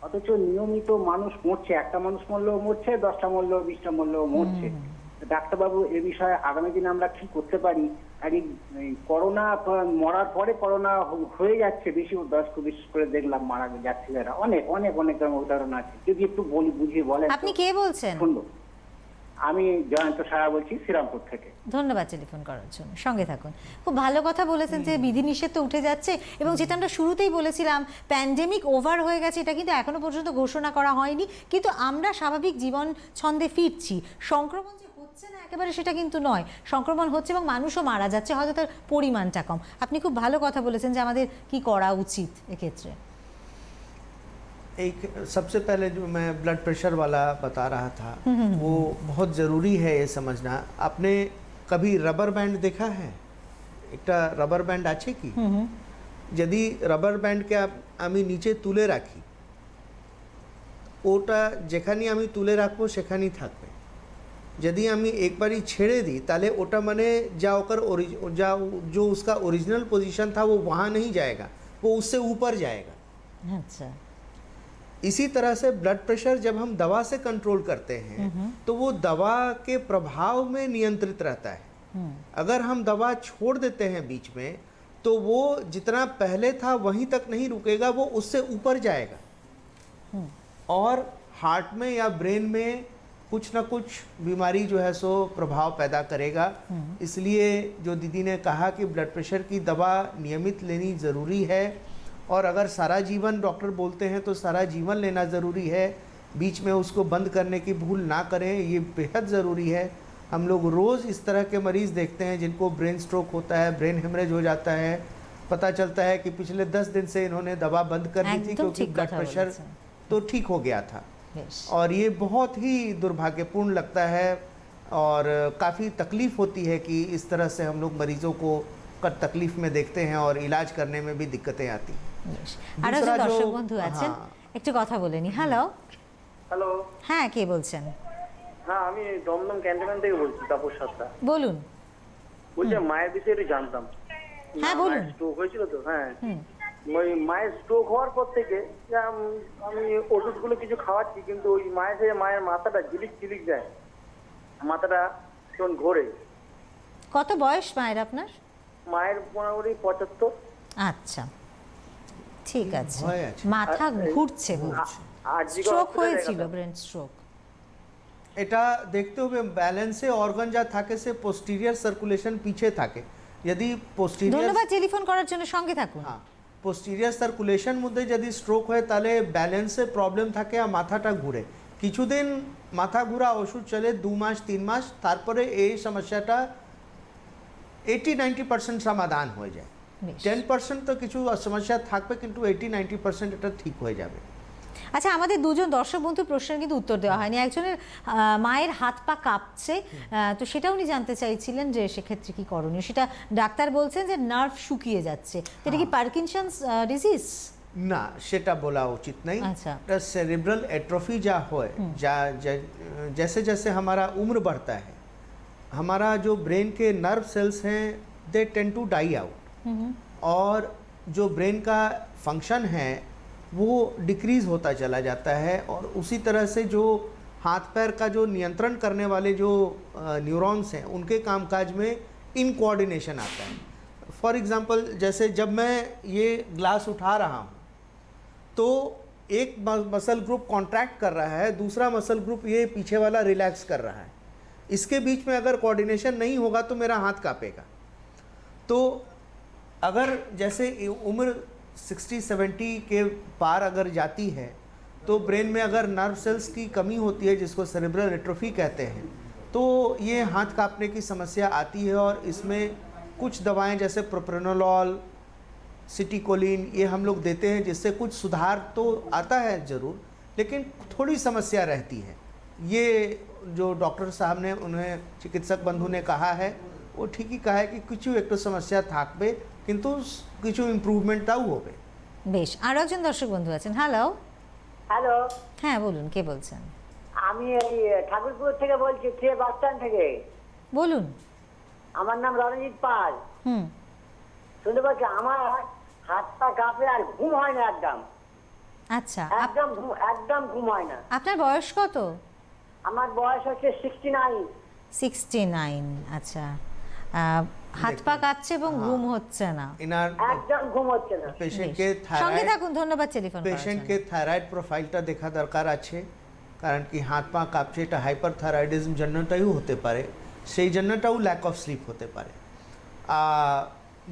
J: অথচ নিয়মিত মানুষ মরছে। একটা মানুষ মরলেও মরছে, 10টা মরলেও 20টা মরলেও মরছে। ডাক্তারবাবু, এ বিষয়ে আগামী দিনে আমরা কি করতে পারি? আর এই করোনা মরার পরে করোনা হয়ে যাচ্ছে, বিশেষ করে দেখলাম মারা যাচ্ছে যারা, অনেক অনেক অনেক উদাহরণ আছে। যদি একটু বুঝিয়ে বলেন।
B: আপনি কে বলছেন?
J: শুনবো। আমি জয়ন্ত সাহা বলছি, শ্রীরামপুর থেকে।
B: ধন্যবাদ টেলিফোন করার জন্য, সঙ্গে থাকুন। খুব ভালো কথা বলেছেন যে বিধিনিষেধ তো উঠে যাচ্ছে, এবং যেটা আমরা শুরুতেই বলেছিলাম প্যান্ডেমিক ওভার হয়ে গেছে, এটা কিন্তু এখনো পর্যন্ত ঘোষণা করা হয়নি, কিন্তু আমরা স্বাভাবিক জীবন ছন্দে ফিরছি। সংক্রমণ যে হচ্ছে না একেবারে সেটা কিন্তু নয়, সংক্রমণ হচ্ছে এবং মানুষও মারা যাচ্ছে, হয়তো তার পরিমাণটা কম। আপনি খুব ভালো কথা বলেছেন যে আমাদের কি করা উচিত এক্ষেত্রে।
C: एक सबसे पहले जो मैं ब्लड प्रेशर वाला बता रहा था, वो बहुत ज़रूरी है ये समझना। आपने कभी रबर बैंड देखा है? एक रबर बैंड আছে কি? যদি রবার ব্যান্ডকে আমি নিচে তুলে রাখি, ওটা যেখানে আমি তুলে রাখবো সেখানেই থাকবে। যদি আমি একবারই ছেড়ে দিই তাহলে ওটা মানে जो उसका ओरिजिनल पोजीशन था वो वहाँ नहीं जाएगा, वो उससे ऊपर जाएगा।
B: अच्छा,
C: इसी तरह से ब्लड प्रेशर जब हम दवा से कंट्रोल करते हैं तो वो दवा के प्रभाव में नियंत्रित रहता है। अगर हम दवा छोड़ देते हैं बीच में तो वो जितना पहले था वहीं तक नहीं रुकेगा, वो उससे ऊपर जाएगा और हार्ट में या ब्रेन में कुछ ना कुछ बीमारी जो है सो प्रभाव पैदा करेगा। इसलिए जो दीदी ने कहा कि ब्लड प्रेशर की दवा नियमित लेनी ज़रूरी है, और अगर सारा जीवन डॉक्टर बोलते हैं तो सारा जीवन लेना ज़रूरी है, बीच में उसको बंद करने की भूल ना करें, ये बेहद ज़रूरी है। हम लोग रोज़ इस तरह के मरीज़ देखते हैं जिनको ब्रेन स्ट्रोक होता है, ब्रेन हेमरेज हो जाता है, पता चलता है कि पिछले 10 दिन से इन्होंने दवा बंद कर दी थी क्योंकि ब्लड प्रेशर तो ठीक हो गया था। और ये बहुत ही दुर्भाग्यपूर्ण लगता है। और काफ़ी तकलीफ़ होती है कि इस तरह से हम लोग मरीज़ों को तकलीफ़ में देखते हैं और इलाज करने में भी दिक्कतें आती हैं।
B: আরো
C: दूसरा
B: একজন দর্শক
C: जो-
B: বন্ধু আছেন,
C: हाँ।
B: একটু কথা বলে নি। হ্যালো,
K: হ্যালো,
B: হ্যাঁ কে বলছেন?
K: হ্যাঁ আমি দমদম ক্যান্টনমেন্ট থেকে বলছি, তাপস সাতটা।
B: বলুন।
K: বলছি মায়ের বিষয়ে একটু জানতাম।
B: হ্যাঁ বলুন।
K: স্ট্রোক হয়েছিল তো, হ্যাঁ ওই মায়ের স্ট্রোক হওয়ার পর থেকে আমি ওষুধগুলো কিছু খাওয়াচ্ছি, কিন্তু ওই মায়ের মাথাটা ঝিলিক ঝিলিক যায়, মাথাটা তখন ঘোরে।
B: কত বয়স মায়ের আপনার?
K: মায়ের মোটামুটি 75।
B: আচ্ছা, ঠিক আছে।
C: ভয় আছে।
B: মাথা ঘুরছে,
K: আর
B: স্ট্রোক হয়েছিল, ব্রেন স্ট্রোক।
C: এটা দেখতে হবে ব্যালেন্সে অর্গান যা থাকে সে পোস্টিরিয়ার সার্কুলেশন পিছে থাকে। যদি পোস্টিরিয়ার
B: ধন্যবাদ টেলিফোন করার জন্য, সঙ্গে থাকুন।
C: হ্যাঁ, পোস্টিরিয়ার সার্কুলেশন মধ্যে যদি স্ট্রোক হয় তাহলে ব্যালেন্সে প্রবলেম থাকে আর মাথাটা ঘুরে। কিছুদিন মাথা ঘুরা ওষুধ চলে 2 মাস 3 মাস, তারপরে এই সমস্যাটা 80-90% সমাধান হয়ে যায়।
B: বেশ।
C: 10% তো কিছু সমস্যা থাকবে, কিন্তু 80-90% এটা ঠিক হয়ে যাবে।
B: আচ্ছা, আমাদের দুজন দর্শক বন্ধুর প্রশ্নের কিন্তু উত্তর দেওয়া হয়নি। একজনের মায়ের হাত পা কাঁপছে, তো সেটা উনি জানতে চাইছিলেন যে সেক্ষেত্রে কি করণীয়। সেটা ডাক্তার বলছেন যে নার্ভ শুকিয়ে যাচ্ছে, তো এটা কি পার্কিনসন্স ডিজিজ?
C: না, সেটা বলা उचित नहीं।
B: अच्छा।
C: सेरेब्रल एट्रोफी जा हो जैसे जैसे हमारा उम्र बढ़ता है, हमारा जो ब्रेन के नर्व सेल्स हैं they tend to die out, और जो ब्रेन का फंक्शन है वो डिक्रीज होता चला जाता है, और उसी तरह से जो हाथ पैर का जो नियंत्रण करने वाले जो न्यूरॉन्स हैं उनके कामकाज में इनकोऑर्डिनेशन आता है। फॉर एग्जांपल, जैसे जब मैं ये ग्लास उठा रहा हूँ तो एक मसल ग्रुप कॉन्ट्रैक्ट कर रहा है, दूसरा मसल ग्रुप ये पीछे वाला रिलैक्स कर रहा है। इसके बीच में अगर कोऑर्डिनेशन नहीं होगा तो मेरा हाथ कांपेगा। तो अगर जैसे उम्र 60-70 के पार अगर जाती है तो ब्रेन में अगर नर्व सेल्स की कमी होती है, जिसको सेरेब्रल एट्रोफी कहते हैं, तो ये हाथ कांपने की समस्या आती है। और इसमें कुछ दवाएं जैसे प्रोप्रेनोलॉल, सिटिकोलिन, ये हम लोग देते हैं, जिससे कुछ सुधार तो आता है ज़रूर, लेकिन थोड़ी समस्या रहती है। ये जो डॉक्टर साहब ने, उन्हें चिकित्सक बंधु ने कहा है, वो ठीक ही कहा है कि कुछ एक समस्या থাকবে, কিন্তু কিছু ইমপ্রুভমেন্টটাও হবে।
B: বেশ, আরো একজন দর্শক বন্ধু আছেন। হ্যালো।
H: হ্যালো,
B: হ্যাঁ বলুন, কে বলছেন?
H: আমি এই ঠাকুরপুর থেকে বলছি, ট্রে বাস স্ট্যান্ড থেকে।
B: বলুন।
H: আমার নাম রণজিৎ পাল। শুনতে পাচ্ছি? আমার হাত পা কাঁপে আর ঘুম হয় না একদম।
B: আচ্ছা,
H: একদম ঘুম হয় না।
B: আপনার বয়স কত?
H: আমার বয়স হচ্ছে 69।
B: 69। আচ্ছা, হাত পা কাঁপছে এবং ঘুম হচ্ছে না।
C: ইনার
H: একদম ঘুম হচ্ছে না।
C: পেশেন্টকে
B: সঙ্গে
C: থাইরয়েড
B: থাকুন, ধন্যবাদ টেলিফোন করার জন্য।
C: পেশেন্টকে থাইরয়েড প্রোফাইলটা দেখা দরকার আছে, কারণ কি হাত পা কাঁপছে, এটা হাইপারথাইরয়েডিজম জন্যটাও হতে পারে, সেই জন্যটাও ল্যাক অফ স্লিপ হতে পারে।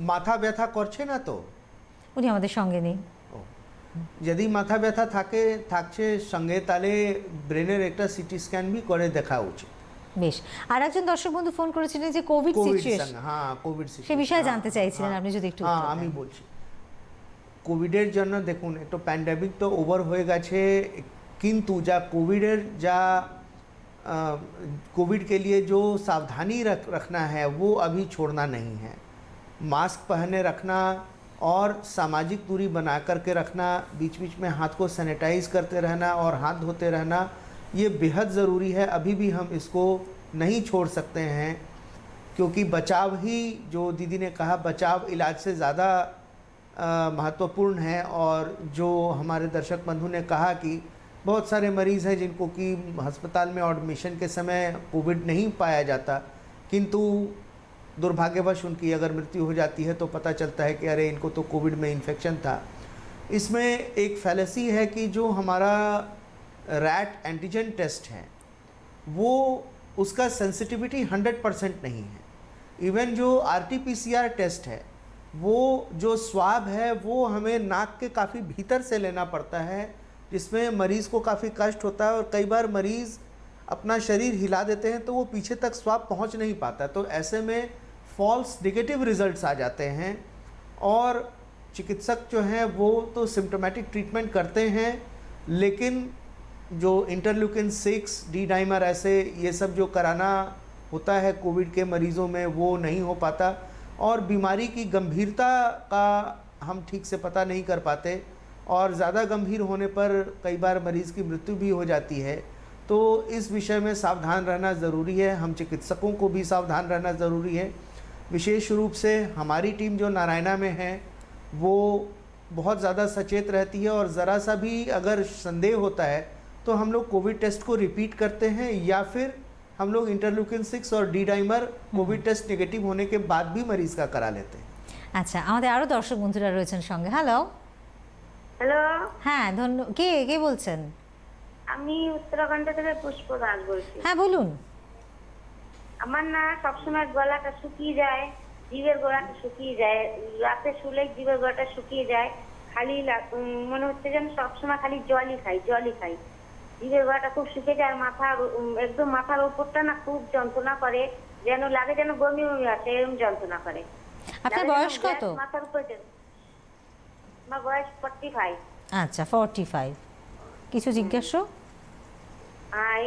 C: মাথা ব্যথা করছে না তো?
B: উনি আমাদের সঙ্গে নেই।
C: যদি মাথা ব্যথা থাকছে সঙ্গে, তাহলে ব্রেনের একটা সিটি স্ক্যান भी করে দেখা উচিত।
B: বেশ, আর একজন দর্শক বন্ধু ফোন করেছিলেন যে কোভিড সিচুয়েশন,
C: হ্যাঁ কোভিড
B: সে বিষয়ে জানতে চাইছিলেন, আপনি যদি একটু
C: হ্যাঁ আমি বলছি। কোভিডের জন্য দেখুন, একটু প্যান্ডেমিক তো ওভার হয়ে গেছে, কিন্তু যা कोविड के लिए जो सावधानी रखना है वो अभी छोड़ना नहीं है। मास्क पहने रखना और सामाजिक दूरी बना करके रखना, बीच बीच में हाथ को सैनिटाइज करते रहना और हाथ धोते रहना, ये बेहद ज़रूरी है। अभी भी हम इसको नहीं छोड़ सकते हैं, क्योंकि बचाव ही, जो दीदी ने कहा, बचाव इलाज से ज़्यादा महत्वपूर्ण है। और जो हमारे दर्शक बंधु ने कहा कि बहुत सारे मरीज़ हैं जिनको कि अस्पताल में एडमिशन के समय कोविड नहीं पाया जाता, किंतु दुर्भाग्यवश उनकी अगर मृत्यु हो जाती है तो पता चलता है कि अरे इनको तो कोविड में इन्फेक्शन था। इसमें एक फैलेसी है कि जो हमारा रैट एंटीजन टेस्ट है वो, उसका सेंसिटिविटी 100% नहीं है। इवन जो RT-PCR टेस्ट है, वो जो स्वाब है वो हमें नाक के काफ़ी भीतर से लेना पड़ता है, जिसमें मरीज़ को काफ़ी कष्ट होता है, और कई बार मरीज़ अपना शरीर हिला देते हैं तो वो पीछे तक स्वाब पहुंच नहीं पाता, तो ऐसे में फॉल्स नेगेटिव रिजल्ट्स आ जाते हैं। और चिकित्सक जो हैं वो तो सिम्टोमेटिक ट्रीटमेंट करते हैं, लेकिन जो इंटरल्यूकिन 6, डी डाइमर, ऐसे ये सब जो कराना होता है कोविड के मरीज़ों में वो नहीं हो पाता, और बीमारी की गंभीरता का हम ठीक से पता नहीं कर पाते, और ज़्यादा गंभीर होने पर कई बार मरीज़ की मृत्यु भी हो जाती है। तो इस विषय में सावधान रहना ज़रूरी है, हम चिकित्सकों को भी सावधान रहना ज़रूरी है। विशेष रूप से हमारी टीम जो नारायणा में है वो बहुत ज़्यादा सचेत रहती है, और ज़रा सा भी अगर संदेह होता है तो हम लोग कोविड टेस्ट को रिपीट करते हैं, या फिर हम लोग इंटरल्यूकिन 6 और D dimer covid test negative होने के बाद भी मरीज़ का करा लेते हैं।
B: আচ্ছা, আমাদের আরও দর্শক বন্ধুরা রয়েছেন সঙ্গে। হ্যালো।
H: হ্যালো,
B: হ্যাঁ, কে বলছেন?
H: আমি উত্তরাখণ্ড থেকে পুষ্প দাস বলছি।
B: হ্যাঁ, বলুন।
H: আমার না সবসময় গলাটা শুকিয়ে যায়, জিভের গোড়াটা শুকিয়ে যায়, রাতে শুলে জিভের গোড়াটা শুকিয়ে যায়, খালি মনে হচ্ছে যেন সবসময় খালি জলই খাই। জিভের গোড়াটা খুব শুকিয়ে যায়, আর একদম মাথার উপরটা না খুব যন্ত্রণা করে, যেন লাগে যেন বমি আসে, এরকম যন্ত্রণা করে।
B: আপনার বয়স কত?
H: মাথার উপর আমার বয়স 45।
B: আচ্ছা, 45। কিছু জিজ্ঞাসা?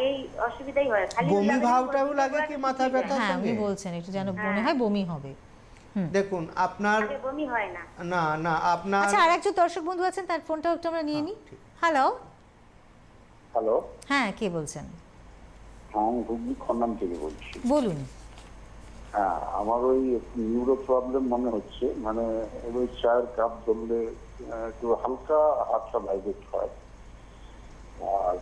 H: এই অসুবিধাই হয়, খালি
C: বমি ভাবটাও লাগে কি মাথা ব্যথা?
B: হ্যাঁ, উনি বলছেন একটু যেন মনে হয় বমি হবে।
C: দেখুন আপনার
H: বমি হয় না।
C: না না আপনার
B: আচ্ছা, আরেকজন দর্শক বন্ধু আছেন, তার ফোনটাও একটু আমরা নিয়ে নিই। হ্যালো।
G: হ্যালো,
B: হ্যাঁ, কে বলছেন?
G: আমি হুগলি খন্নাম থেকে বলছি।
B: বলুন।
G: হ্যাঁ, আমার ওই নিউরো প্রবলেম মনে হচ্ছে, মানে ওই চায়ের কাপ ধরলে একটু হালকা হাতটা ভাইব্রেট হয়, আর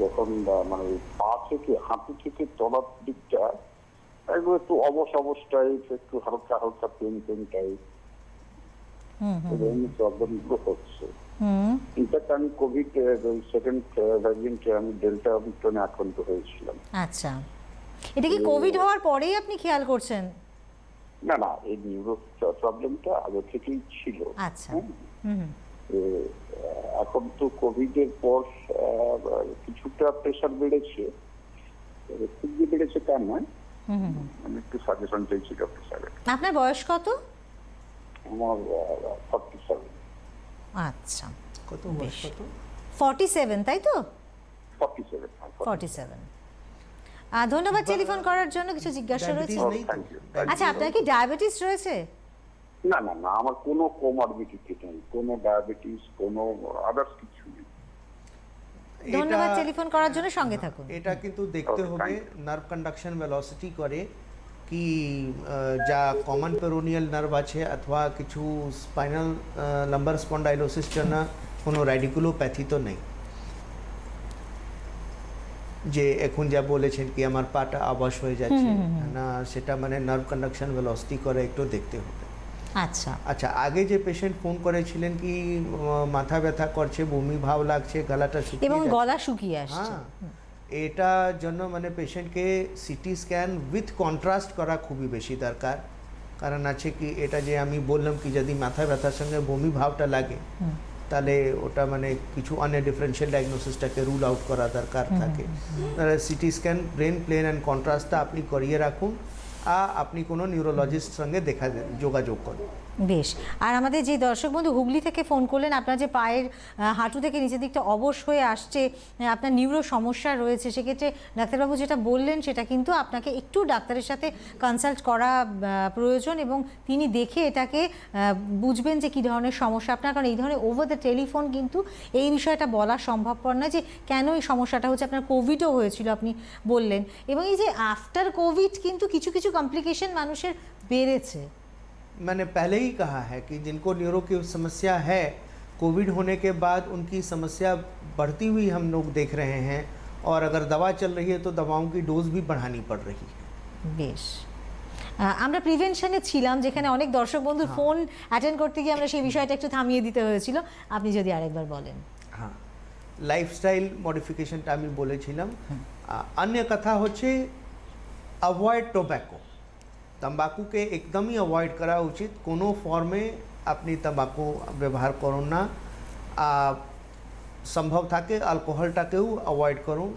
G: যখন মানে পা থেকে হাঁটু থেকে তলার দিকটা একটু অবস্থায় একটু হালকা হালকা পেন টাইপ প্রবলেমগুলো হচ্ছে। ইনফ্যাক্ট আমি কোভিড সেকেন্ড ভ্যারিয়েন্টে আমি ডেল্টা ওমিক্রনে আক্রান্ত হয়েছিলাম।
B: আচ্ছা, এটা কি কোভিড হওয়ার পরেই আপনি খেয়াল করছেন?
G: না, এই নিউরো প্রবলেমটা আগে থেকেই ছিল।
B: আচ্ছা।
G: এখন তো কোভিডের পর কিছুটা প্রেশার বেড়েছে, খুব যে বেড়েছে তা নয়। আমি একটু সাজেশন চাইছি ডক্টর সাহেব।
B: আপনার বয়স কত?
G: আমার 47।
B: আচ্ছা,
C: কত বয়স? কত?
B: 47, তাই তো?
G: 47।
B: ধন্যবাদ টেলিফোন করার জন্য। কিছু জিজ্ঞাসা রয়েছে? আচ্ছা, আপনার কি ডায়াবেটিস রয়েছে?
G: না, আমার কোনো কোমরবিডিটি নেই, কোনো ডায়াবেটিস, কোনো আদার্স কিছু নেই।
B: ধন্যবাদ টেলিফোন করার জন্য, সঙ্গে থাকুন।
C: এটা কিন্তু দেখতে হবে নার্ভ কন্ডাকশন ভেলোসিটি করে কি যা কমন পেরোনিয়াল নার্ভ আছে অথবা কিছু স্পাইনাল লাম্বার স্পন্ডাইলোসিস জন্য কোনো রেডিকুলোপ্যাথি তো নেই, যে এখন যা বলেছেন কি আমার পাটা আবাস হয়ে যাচ্ছে না, সেটা মানে নার্ভ কন্ডাকশন ভেলোসিটি করে একটু দেখতে হবে। আচ্ছা, আগে যে পেশেন্ট ফোন করেছিলেন কি মাথা ব্যথা করছে, বমি ভাব লাগছে, গলাটা শুকিয়ে
B: এবং গলা শুকিয়ে আসছে,
C: এটার জন্য মানে পেশেন্টকে সিটি স্ক্যান উইথ কন্ট্রাস্ট করা খুবই বেশি দরকার। কারণ আছে কি এটা যে আমি বললাম কি যদি মাথা ব্যথার সঙ্গে বমি ভাবটা লাগে তাহলে ওটা মানে কিছু অন্য ডিফারেন্সিয়াল ডায়াগনোসিসটাকে রুল আউট করা দরকার থাকে। CT scan brain plain and কন্ট্রাস্টটা আপনি করিয়ে রাখুন, আপনি কোনো নিউরোলজিস্ট সঙ্গে যোগাযোগ করুন।
B: বেশ। আর আমাদের যে দর্শক বন্ধু হুগলি থেকে ফোন করলেন, আপনার যে পায়ের হাঁটু থেকে নিচের দিকটা অবশ হয়ে আসছে, আপনার নিউরো সমস্যা রয়েছে, সেক্ষেত্রে ডাক্তারবাবু যেটা বললেন সেটা কিন্তু আপনাকে একটু ডাক্তারের সাথে কনসাল্ট করা প্রয়োজন, এবং তিনি দেখে এটাকে বুঝবেন যে কী ধরনের সমস্যা আপনার। কারণ এই ধরনের ওভার দ্য টেলিফোন কিন্তু এই বিষয়টা বলা সম্ভবপর নয় যে কেন এই সমস্যাটা হচ্ছে। আপনার কোভিডও হয়েছিল আপনি বললেন, এবং এই যে আফটার কোভিড কিন্তু কিছু কিছু কমপ্লিকেশন মানুষের বেড়েছে।
C: मैंने पहले ही कहा है कि जिनको न्यूरो की समस्या है, कोविड होने के बाद उनकी समस्या बढ़ती हुई हम लोग देख रहे हैं, और अगर दवा चल रही है तो दवाओं की डोज भी बढ़ानी पड़ रही है।
B: বেশ, আমরা প্রিভেনশনে ছিলাম, যেখানে অনেক দর্শক বন্ধুর ফোন অ্যাটেন্ড করতে গিয়ে আমরা সেই বিষয়টা একটু থামিয়ে দিতে হয়েছিল। আপনি যদি আরেকবার বলেন।
C: হ্যাঁ, লাইফস্টাইল মডিফিকেশনটা আমি বলেছিলাম। अन्य कथा হচ্ছে অ্যাভয়েড টোব্যাকো। तंबाकूके एकदम ही अवॉइड करा उचित, कोनो फॉर्मे अपनी तंबाकू व्यवहार करूँ ना, संभव थाके अल्कोहलटाकेও अवॉइड करूँ।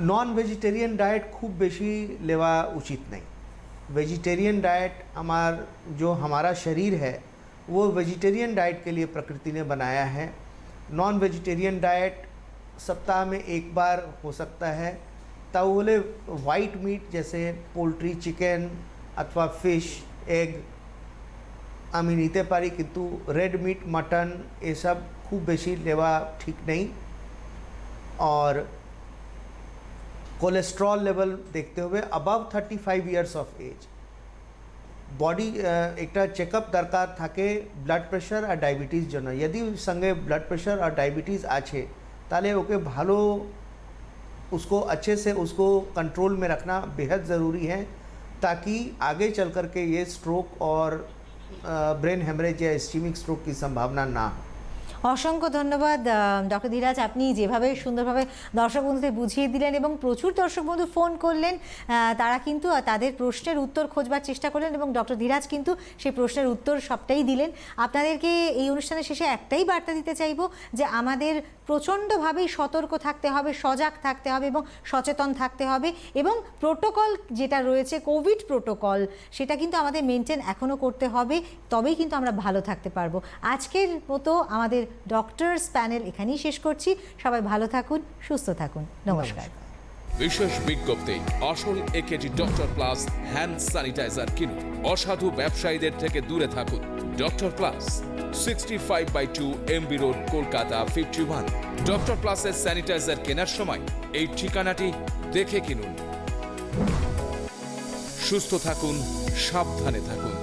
C: नॉन वेजिटेरियन डाइट खूब बेशी लेवा उचित नहीं। वेजिटेरियन डाइट हमारा शरीर है वो वेजिटेरियन डाइट के लिए प्रकृति ने बनाया है। नॉन वेजिटेरियन डाइट सप्ताह में एक बार हो सकता है। তাহলে হোয়াইট মিট जैसे পোলট্রি চিকেন অথবা ফিশ এগ আমি নিতে পারি, কিন্তু রেড মিট মাটন এসব খুব বেশি নেওয়া ঠিক নেই। और কোলেস্ট্রল লেভেল দেখতে হবে above 35 years of age. Body একটা চেকআপ দরকার থাকে ব্লাড প্রেশার আর ডায়াবেটিস জন্য। যদি সঙ্গে ব্লাড প্রেশার আর ডায়াবেটিস আছে তাহলে ওকে ভালো उसको अच्छे से उसको कंट्रोल में रखना बेहद ज़रूरी है, ताकि आगे चल कर के ये स्ट्रोक और ब्रेन हेमरेज या इस्कीमिक स्ट्रोक की संभावना ना हो।
B: অসংখ্য ধন্যবাদ ডক্টর ধীরাজ, আপনি যেভাবে সুন্দরভাবে দর্শক বন্ধুদের বুঝিয়ে দিলেন এবং প্রচুর দর্শক বন্ধু ফোন করলেন, তারা কিন্তু তাদের প্রশ্নের উত্তর খোঁজবার চেষ্টা করলেন এবং ডক্টর ধীরাজ কিন্তু সেই প্রশ্নের উত্তর সবটাই দিলেন। আপনাদেরকে এই অনুষ্ঠানের শেষে একটাই বার্তা দিতে চাইব যে আমাদের প্রচণ্ডভাবেই সতর্ক থাকতে হবে, সজাগ থাকতে হবে এবং সচেতন থাকতে হবে, এবং প্রোটোকল যেটা রয়েছে কোভিড প্রোটোকল সেটা কিন্তু আমাদের মেনটেন এখনও করতে হবে, তবেই কিন্তু আমরা ভালো থাকতে পারবো। আজকের মতো আমাদের ডক্টরস প্যানেল এখানেই শেষ করছি। সবাই ভালো থাকুন, সুস্থ থাকুন, নমস্কার।
A: বিশেষ বিজ্ঞপ্তি, আসল AKG doctor plus hand sanitizer কিনুন, অসাধু ব্যবসায়ীদের থেকে দূরে থাকুন। Doctor plus 65/2 MB road, Kolkata 51। Doctor প্লাসের স্যানিটাইজার কেনার সময় এই ঠিকানাটি দেখে কিনুন। সুস্থ থাকুন, সাবধানে থাকুন।